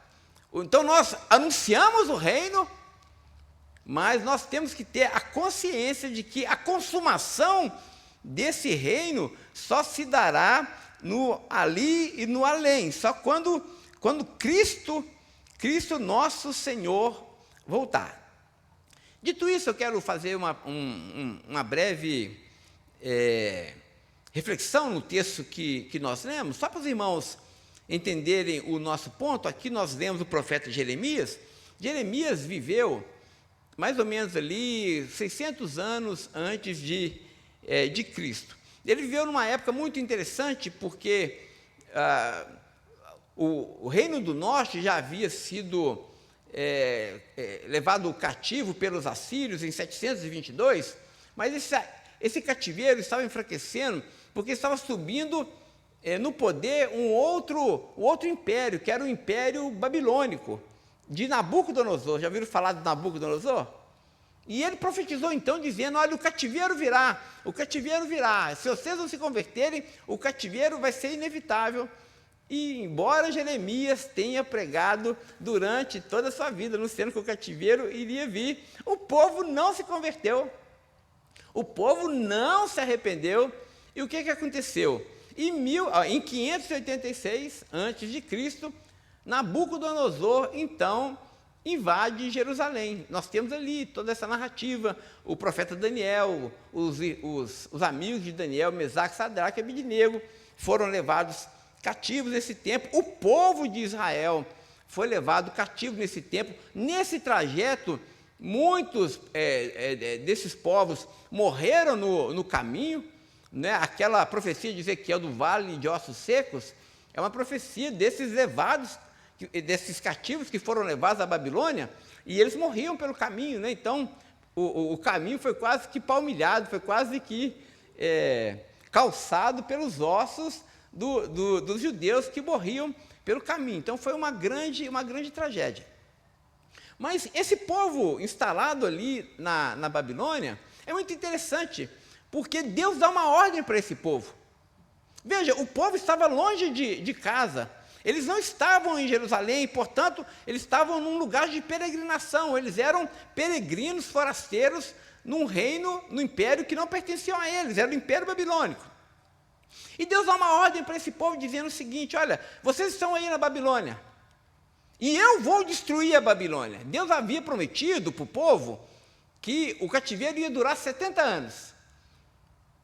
Então nós anunciamos o reino, mas nós temos que ter a consciência de que a consumação desse reino só se dará no ali e no além, só quando Cristo nosso Senhor voltar. Dito isso, eu quero fazer uma breve reflexão no texto que nós lemos, só para os irmãos entenderem o nosso ponto. Aqui nós lemos o profeta Jeremias. Jeremias viveu mais ou menos ali 600 anos antes de Cristo. Ele viveu numa época muito interessante, porque o reino do norte já havia sido levado cativo pelos assírios em 722, mas esse cativeiro estava enfraquecendo, porque estava subindo no poder um outro império, que era o Império Babilônico, de Nabucodonosor. Já ouviram falar de Nabucodonosor? E ele profetizou então, dizendo: olha, o cativeiro virá, se vocês não se converterem, o cativeiro vai ser inevitável. E embora Jeremias tenha pregado durante toda a sua vida, anunciando que o cativeiro iria vir, o povo não se converteu, o povo não se arrependeu. E o que aconteceu? Em 586 a.C., Nabucodonosor então invade Jerusalém. Nós temos ali toda essa narrativa, o profeta Daniel, os amigos de Daniel, Mesaque, Sadraque e Abednego, foram levados cativos nesse tempo. O povo de Israel foi levado cativo nesse tempo. Nesse trajeto, muitos desses povos morreram no caminho, né? Aquela profecia de Ezequiel do vale de ossos secos é uma profecia desses levados, desses cativos que foram levados à Babilônia, e eles morriam pelo caminho, né? Então o caminho foi quase que palmilhado, foi quase que calçado pelos ossos dos judeus que morriam pelo caminho. Então foi uma grande tragédia. Mas esse povo instalado ali na Babilônia é muito interessante, porque Deus dá uma ordem para esse povo. Veja, o povo estava longe de casa, eles não estavam em Jerusalém, portanto, eles estavam num lugar de peregrinação, eles eram peregrinos, forasteiros, num reino, no império que não pertenciam a eles, era o Império Babilônico. E Deus dá uma ordem para esse povo, dizendo o seguinte: olha, vocês estão aí na Babilônia, e eu vou destruir a Babilônia. Deus havia prometido para o povo que o cativeiro ia durar 70 anos.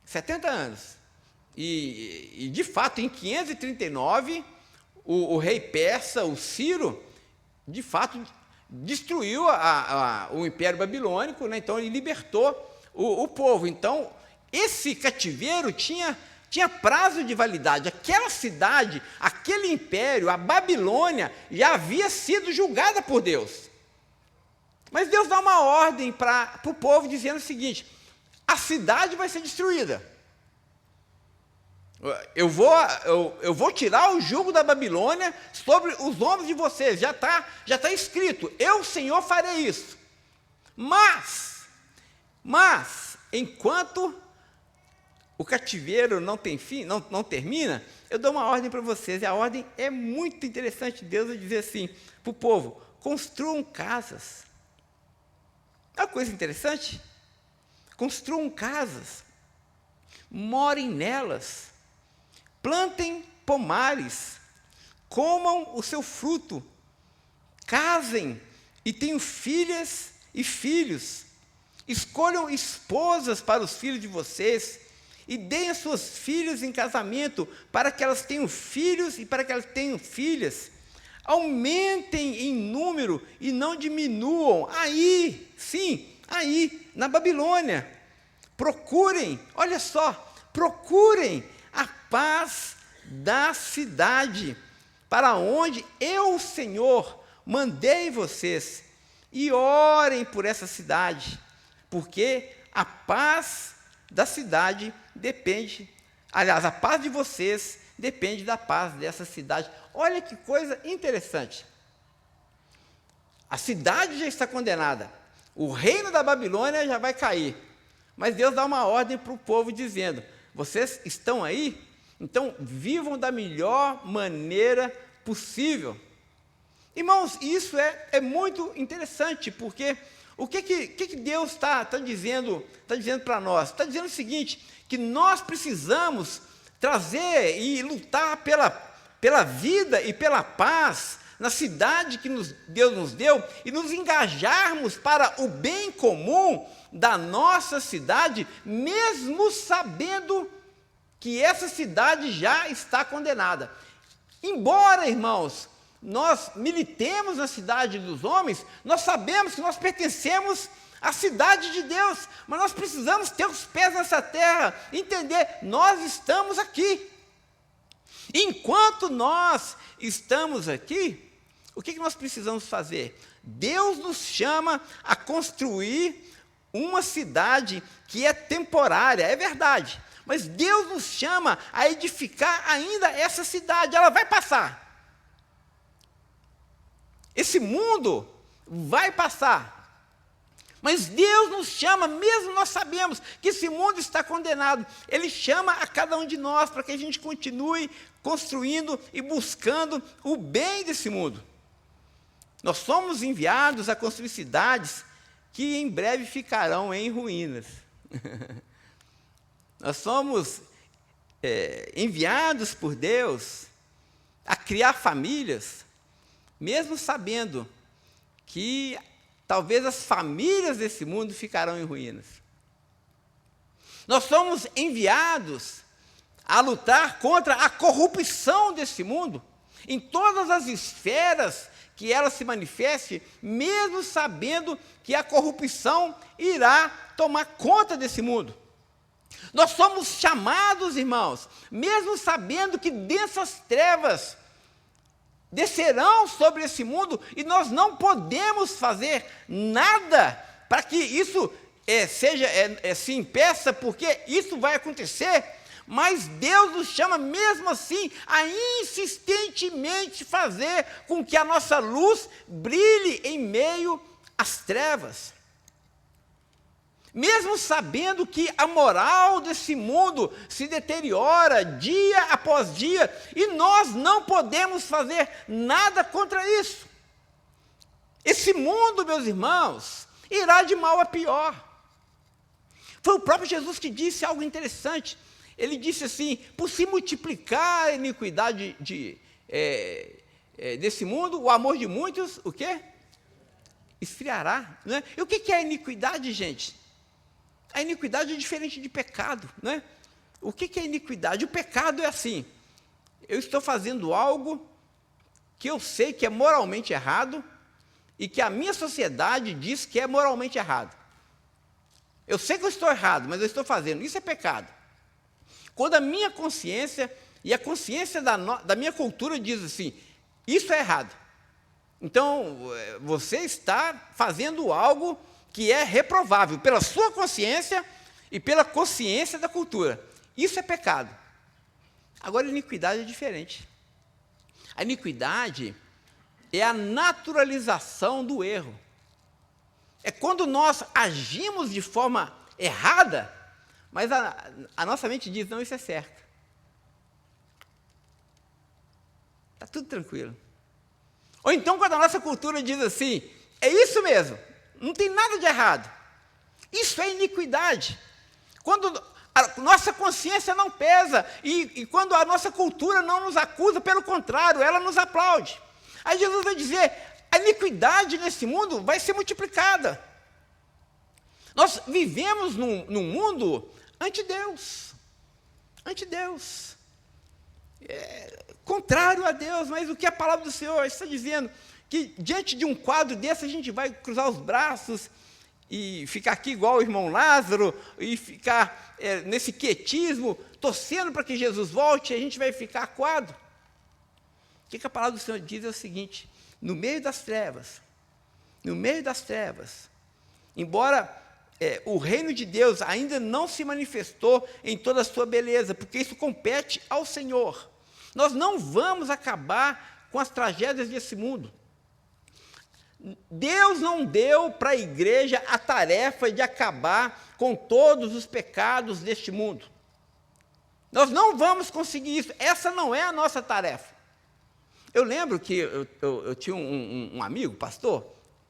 70 anos. E de fato, em 539, o rei persa, o Ciro, de fato, destruiu o Império Babilônico, né? Então ele libertou o povo. Então, esse cativeiro tinha prazo de validade. Aquela cidade, aquele império, a Babilônia, já havia sido julgada por Deus. Mas Deus dá uma ordem para o povo, dizendo o seguinte: a cidade vai ser destruída. Eu vou tirar o jugo da Babilônia sobre os ombros de vocês. Já está escrito: eu, Senhor, farei isso. Mas enquanto o cativeiro não tem fim, não termina, eu dou uma ordem para vocês. E a ordem é muito interessante. Deus vai dizer assim para o povo: construam casas. É uma coisa interessante. Construam casas, morem nelas, plantem pomares, comam o seu fruto, casem e tenham filhas e filhos, escolham esposas para os filhos de vocês e deem as suas filhas em casamento para que elas tenham filhos e para que elas tenham filhas. Aumentem em número e não diminuam. Aí, sim, aí, na Babilônia. Procurem, olha só, procurem a paz da cidade, para onde eu, Senhor, mandei vocês, e orem por essa cidade, porque a paz da cidade depende, aliás, a paz de vocês depende da paz dessa cidade. Olha que coisa interessante. A cidade já está condenada, o reino da Babilônia já vai cair, mas Deus dá uma ordem para o povo, dizendo: vocês estão aí? Então vivam da melhor maneira possível. Irmãos, isso é muito interessante, porque o que Deus está dizendo para nós? Está dizendo o seguinte, que nós precisamos trazer e lutar pela vida e pela paz na cidade que Deus nos deu e nos engajarmos para o bem comum da nossa cidade, mesmo sabendo que essa cidade já está condenada. Embora, irmãos, nós militemos na cidade dos homens, nós sabemos que nós pertencemos à cidade de Deus, mas nós precisamos ter os pés nessa terra, entender, nós estamos aqui. Enquanto nós estamos aqui, o que nós precisamos fazer? Deus nos chama a construir uma cidade que é temporária, é verdade, mas Deus nos chama a edificar ainda essa cidade, ela vai passar. Esse mundo vai passar. Mas Deus nos chama, mesmo nós sabemos que esse mundo está condenado, Ele chama a cada um de nós para que a gente continue construindo e buscando o bem desse mundo. Nós somos enviados a construir cidades que em breve ficarão em ruínas. Nós somos enviados por Deus a criar famílias, mesmo sabendo que talvez as famílias desse mundo ficarão em ruínas. Nós somos enviados a lutar contra a corrupção desse mundo, em todas as esferas que ela se manifeste, mesmo sabendo que a corrupção irá tomar conta desse mundo. Nós somos chamados, irmãos, mesmo sabendo que densas trevas descerão sobre esse mundo, e nós não podemos fazer nada para que isso se impeça, porque isso vai acontecer, mas Deus nos chama mesmo assim a insistentemente fazer com que a nossa luz brilhe em meio às trevas. Mesmo sabendo que a moral desse mundo se deteriora dia após dia, e nós não podemos fazer nada contra isso. Esse mundo, meus irmãos, irá de mal a pior. Foi o próprio Jesus que disse algo interessante. Ele disse assim, por se multiplicar a iniquidade desse mundo, o amor de muitos, o quê? Esfriará. Né? E o que é a iniquidade, gente? A iniquidade é diferente de pecado, né? O que é iniquidade? O pecado é assim, eu estou fazendo algo que eu sei que é moralmente errado e que a minha sociedade diz que é moralmente errado. Eu sei que eu estou errado, mas eu estou fazendo, isso é pecado. Quando a minha consciência e a consciência da minha cultura diz assim, isso é errado. Então, você está fazendo algo que é reprovável pela sua consciência e pela consciência da cultura. Isso é pecado. Agora, a iniquidade é diferente. A iniquidade é a naturalização do erro. É quando nós agimos de forma errada, mas a nossa mente diz, não, isso é certo. Está tudo tranquilo. Ou então, quando a nossa cultura diz assim, é isso mesmo, não tem nada de errado. Isso é iniquidade. Quando a nossa consciência não pesa e quando a nossa cultura não nos acusa, pelo contrário, ela nos aplaude. Aí Jesus vai dizer, a iniquidade nesse mundo vai ser multiplicada. Nós vivemos num mundo anti-Deus. Anti-Deus. Contrário a Deus, mas o que a palavra do Senhor está dizendo? Que diante de um quadro desse a gente vai cruzar os braços e ficar aqui igual o irmão Lázaro e ficar nesse quietismo, torcendo para que Jesus volte, e a gente vai ficar acuado. O que a palavra do Senhor diz é o seguinte, no meio das trevas, embora o reino de Deus ainda não se manifestou em toda a sua beleza, porque isso compete ao Senhor. Nós não vamos acabar com as tragédias desse mundo. Deus não deu para a igreja a tarefa de acabar com todos os pecados deste mundo. Nós não vamos conseguir isso, essa não é a nossa tarefa. Eu lembro que eu tinha um amigo, pastor,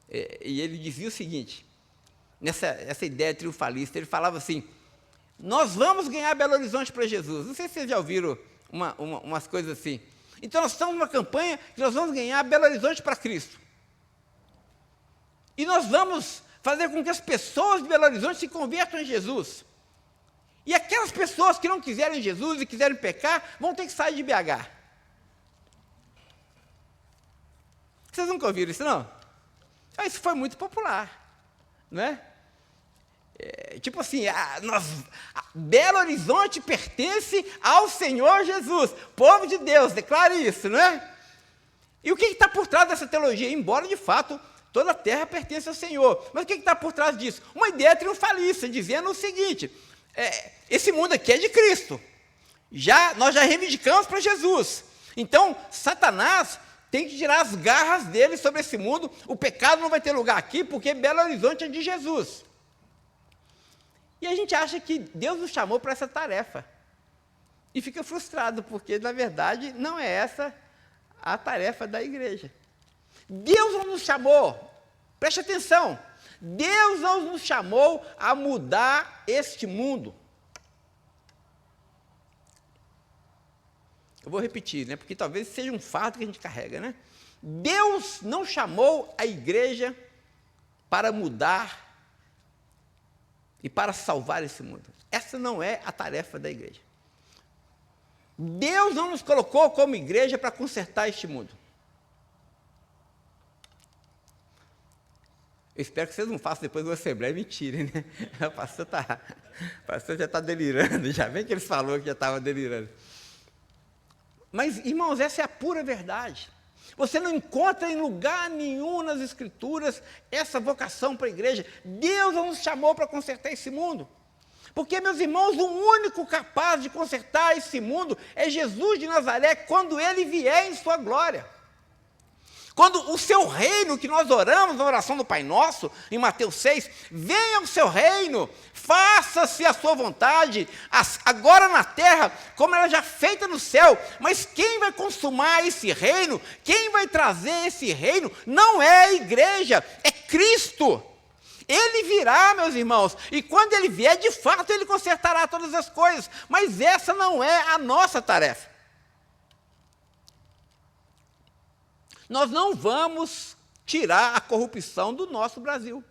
e ele dizia o seguinte, essa ideia triunfalista, ele falava assim, nós vamos ganhar Belo Horizonte para Jesus. Não sei se vocês já ouviram umas coisas assim. Então, nós estamos numa campanha que nós vamos ganhar Belo Horizonte para Cristo. E nós vamos fazer com que as pessoas de Belo Horizonte se convertam em Jesus. E aquelas pessoas que não quiserem Jesus e quiserem pecar, vão ter que sair de BH. Vocês nunca ouviram isso, não? Isso foi muito popular, não é? Tipo assim, Belo Horizonte pertence ao Senhor Jesus. Povo de Deus, declare isso, não é? E o que está por trás dessa teologia? Embora, de fato, toda a terra pertence ao Senhor. Mas o que está por trás disso? Uma ideia triunfalista, dizendo o seguinte, esse mundo aqui é de Cristo. Nós já reivindicamos para Jesus. Então, Satanás tem que tirar as garras dele sobre esse mundo. O pecado não vai ter lugar aqui, porque Belo Horizonte é de Jesus. E a gente acha que Deus nos chamou para essa tarefa. E fica frustrado, porque, na verdade, não é essa a tarefa da igreja. Deus não nos chamou, preste atenção, Deus não nos chamou a mudar este mundo. Eu vou repetir, né, porque talvez seja um fardo que a gente carrega, né? Deus não chamou a igreja para mudar e para salvar esse mundo. Essa não é a tarefa da igreja. Deus não nos colocou como igreja para consertar este mundo. Eu espero que vocês não façam depois do Assembleia e me tirem, né? O pastor já está delirando, já vem que eles falaram que já estava delirando. Mas, irmãos, essa é a pura verdade. Você não encontra em lugar nenhum nas Escrituras essa vocação para a igreja. Deus não nos chamou para consertar esse mundo. Porque, meus irmãos, o único capaz de consertar esse mundo é Jesus de Nazaré, quando Ele vier em sua glória. Quando o seu reino, que nós oramos na oração do Pai Nosso, em Mateus 6, venha o seu reino, faça-se a sua vontade, agora na terra, como ela já é feita no céu. Mas quem vai consumar esse reino, quem vai trazer esse reino, não é a igreja, é Cristo. Ele virá, meus irmãos, e quando Ele vier, de fato, Ele consertará todas as coisas. Mas essa não é a nossa tarefa. Nós não vamos tirar a corrupção do nosso Brasil.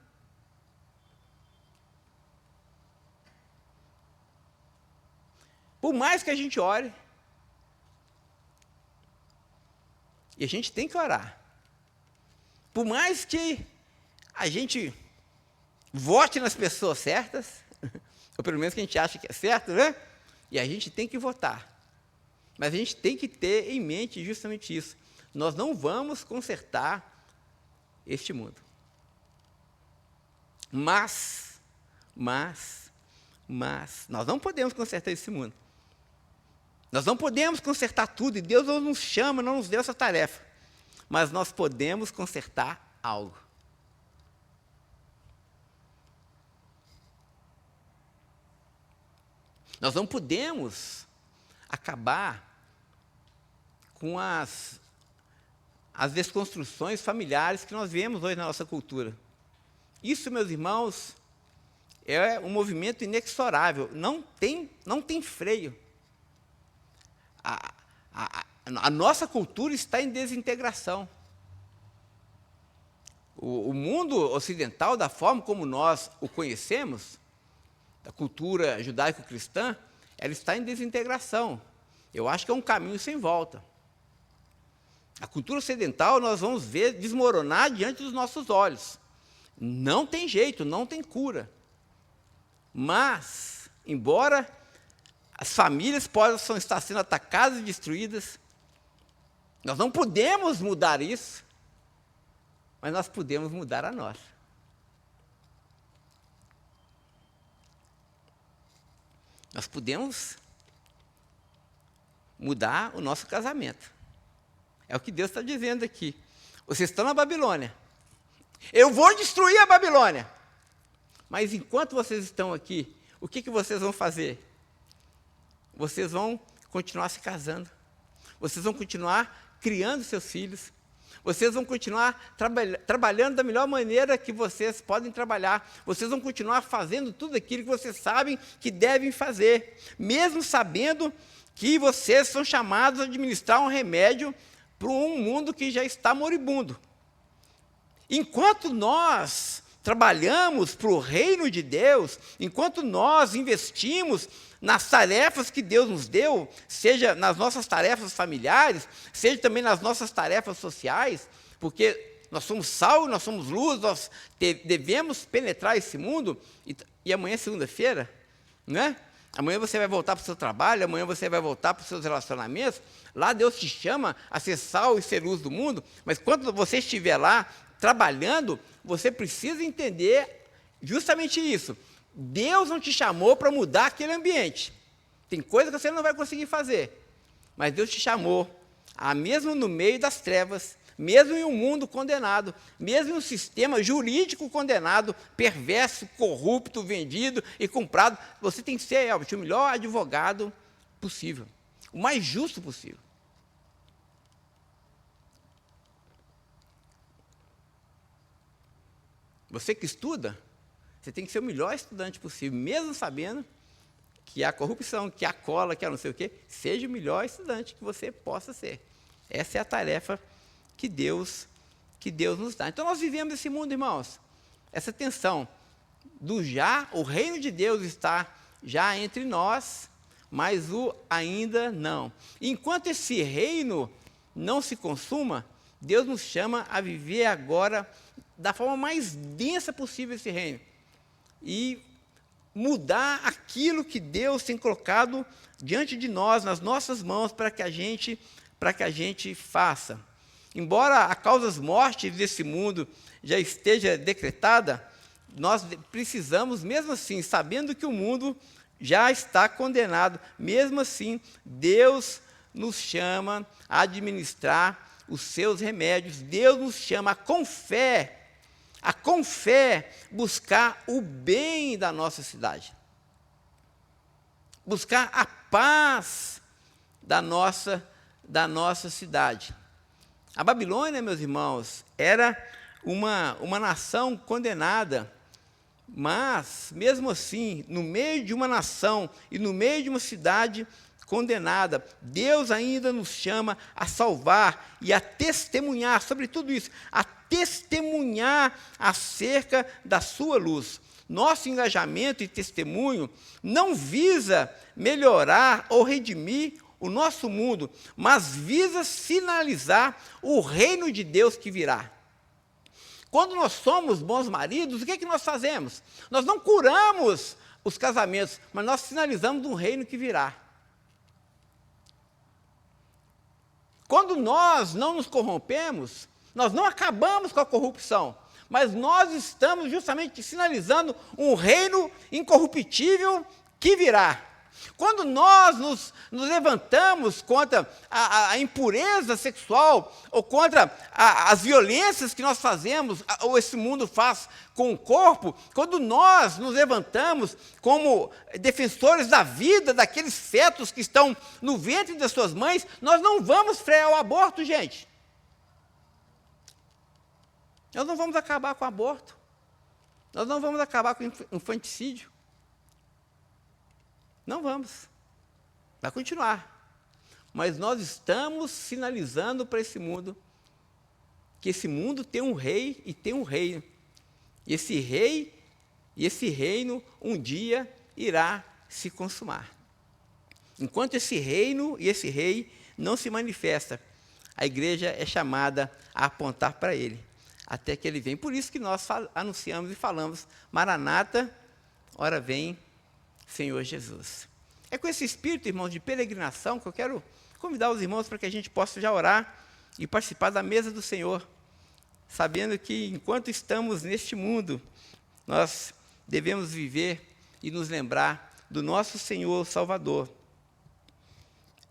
Por mais que a gente ore, e a gente tem que orar, por mais que a gente vote nas pessoas certas, ou pelo menos que a gente acha que é certo, né? E a gente tem que votar. Mas a gente tem que ter em mente justamente isso. Nós não vamos consertar este mundo. Mas, nós não podemos consertar esse mundo. Nós não podemos consertar tudo, e Deus não nos chama, não nos deu essa tarefa. Mas nós podemos consertar algo. Nós não podemos acabar com as desconstruções familiares que nós vemos hoje na nossa cultura. Isso, meus irmãos, é um movimento inexorável, não tem freio. A nossa cultura está em desintegração. O mundo ocidental, da forma como nós o conhecemos, da cultura judaico-cristã, ela está em desintegração. Eu acho que é um caminho sem volta. A cultura ocidental nós vamos ver desmoronar diante dos nossos olhos. Não tem jeito, não tem cura. Mas, embora as famílias possam estar sendo atacadas e destruídas, nós não podemos mudar isso, mas nós podemos mudar a nossa. Nós podemos mudar o nosso casamento. É o que Deus está dizendo aqui. Vocês estão na Babilônia. Eu vou destruir a Babilônia. Mas enquanto vocês estão aqui, o que vocês vão fazer? Vocês vão continuar se casando. Vocês vão continuar criando seus filhos. Vocês vão continuar trabalhando da melhor maneira que vocês podem trabalhar. Vocês vão continuar fazendo tudo aquilo que vocês sabem que devem fazer, mesmo sabendo que vocês são chamados a administrar um remédio para um mundo que já está moribundo. Enquanto nós trabalhamos para o reino de Deus, enquanto nós investimos nas tarefas que Deus nos deu, seja nas nossas tarefas familiares, seja também nas nossas tarefas sociais, porque nós somos sal, nós somos luz, nós devemos penetrar esse mundo, e amanhã é segunda-feira, não é? Amanhã você vai voltar para o seu trabalho, amanhã você vai voltar para os seus relacionamentos, lá Deus te chama a ser sal e ser luz do mundo, mas quando você estiver lá trabalhando, você precisa entender justamente isso. Deus não te chamou para mudar aquele ambiente. Tem coisa que você não vai conseguir fazer. Mas Deus te chamou, mesmo no meio das trevas, mesmo em um mundo condenado, mesmo em um sistema jurídico condenado, perverso, corrupto, vendido e comprado, você tem que ser o melhor advogado possível, o mais justo possível. Você que estuda, você tem que ser o melhor estudante possível, mesmo sabendo que há corrupção, que há cola, que há não sei o quê, seja o melhor estudante que você possa ser. Essa é a tarefa que Deus nos dá. Então, nós vivemos esse mundo, irmãos, essa tensão o reino de Deus está já entre nós, mas o ainda não. Enquanto esse reino não se consuma, Deus nos chama a viver agora da forma mais densa possível esse reino. E mudar aquilo que Deus tem colocado diante de nós, nas nossas mãos, para que a gente faça. Embora a causa das mortes desse mundo já esteja decretada, nós precisamos, mesmo assim, sabendo que o mundo já está condenado, mesmo assim, Deus nos chama a administrar os seus remédios. Deus nos chama com fé, buscar o bem da nossa cidade, buscar a paz da nossa cidade. A Babilônia, meus irmãos, era uma nação condenada, mas, mesmo assim, no meio de uma nação e no meio de uma cidade condenada, Deus ainda nos chama a salvar e a testemunhar sobre tudo isso, a testemunhar acerca da sua luz. Nosso engajamento e testemunho não visa melhorar ou redimir o nosso mundo, mas visa sinalizar o reino de Deus que virá. Quando nós somos bons maridos, o que é que nós fazemos? Nós não curamos os casamentos, mas nós sinalizamos um reino que virá. Quando nós não nos corrompemos, nós não acabamos com a corrupção, mas nós estamos justamente sinalizando um reino incorruptível que virá. Quando nós nos levantamos contra a impureza sexual, ou contra as violências que nós fazemos, ou esse mundo faz com o corpo, quando nós nos levantamos como defensores da vida, daqueles fetos que estão no ventre das suas mães, nós não vamos frear o aborto, gente. Nós não vamos acabar com o aborto. Nós não vamos acabar com o infanticídio. Não vamos. Vai continuar. Mas nós estamos sinalizando para esse mundo que esse mundo tem um rei e tem um reino. E esse rei e esse reino um dia irá se consumar. Enquanto esse reino e esse rei não se manifesta, a igreja é chamada a apontar para ele, até que ele venha. Por isso que nós anunciamos e falamos: Maranata, ora vem, Senhor Jesus. É com esse espírito, irmãos, de peregrinação que eu quero convidar os irmãos para que a gente possa já orar e participar da mesa do Senhor, sabendo que enquanto estamos neste mundo, nós devemos viver e nos lembrar do nosso Senhor Salvador,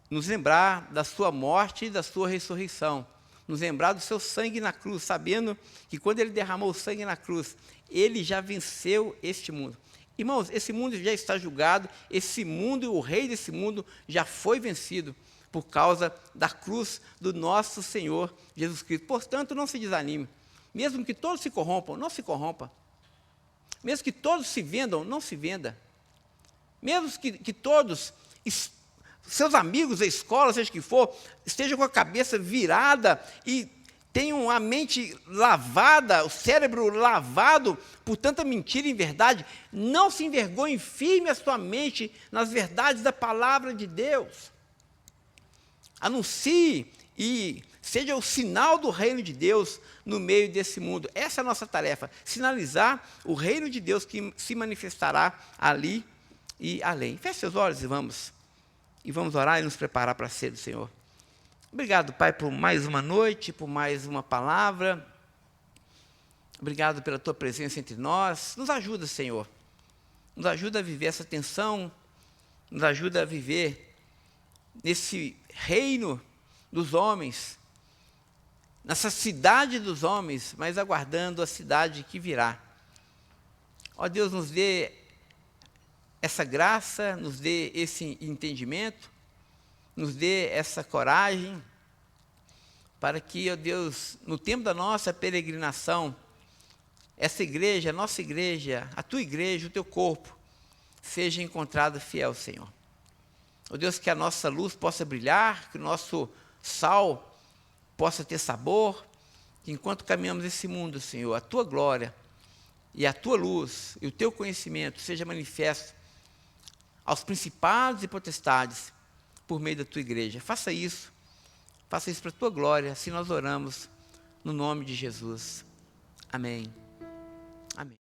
nos lembrar da sua morte e da sua ressurreição, nos lembrar do seu sangue na cruz, sabendo que quando ele derramou o sangue na cruz, ele já venceu este mundo. Irmãos, esse mundo já está julgado, esse mundo e o rei desse mundo já foi vencido, por causa da cruz do nosso Senhor Jesus Cristo. Portanto, não se desanime. Mesmo que todos se corrompam, não se corrompa. Mesmo que todos se vendam, não se venda. Mesmo que todos, seus amigos da escola, seja o que for, estejam com a cabeça virada e tenham a mente lavada, o cérebro lavado por tanta mentira e inverdade, não se envergonhe, firme a sua mente nas verdades da palavra de Deus. Anuncie e seja o sinal do reino de Deus no meio desse mundo. Essa é a nossa tarefa, sinalizar o reino de Deus que se manifestará ali e além. Feche seus olhos e vamos orar e nos preparar para a ceia do Senhor. Obrigado, Pai, por mais uma noite, por mais uma palavra. Obrigado pela Tua presença entre nós. Nos ajuda, Senhor. Nos ajuda a viver essa tensão. Nos ajuda a viver nesse reino dos homens, nessa cidade dos homens, mas aguardando a cidade que virá. Ó Deus, nos dê essa graça, nos dê esse entendimento, nos dê essa coragem, para que, ó Deus, no tempo da nossa peregrinação, essa igreja, a nossa igreja, a Tua igreja, o Teu corpo, seja encontrado fiel, Senhor. Ó Deus, que a nossa luz possa brilhar, que o nosso sal possa ter sabor, que enquanto caminhamos esse mundo, Senhor, a Tua glória e a Tua luz e o Teu conhecimento seja manifesto aos principados e potestades por meio da Tua igreja. Faça isso para a Tua glória, assim nós oramos no nome de Jesus. Amém. Amém.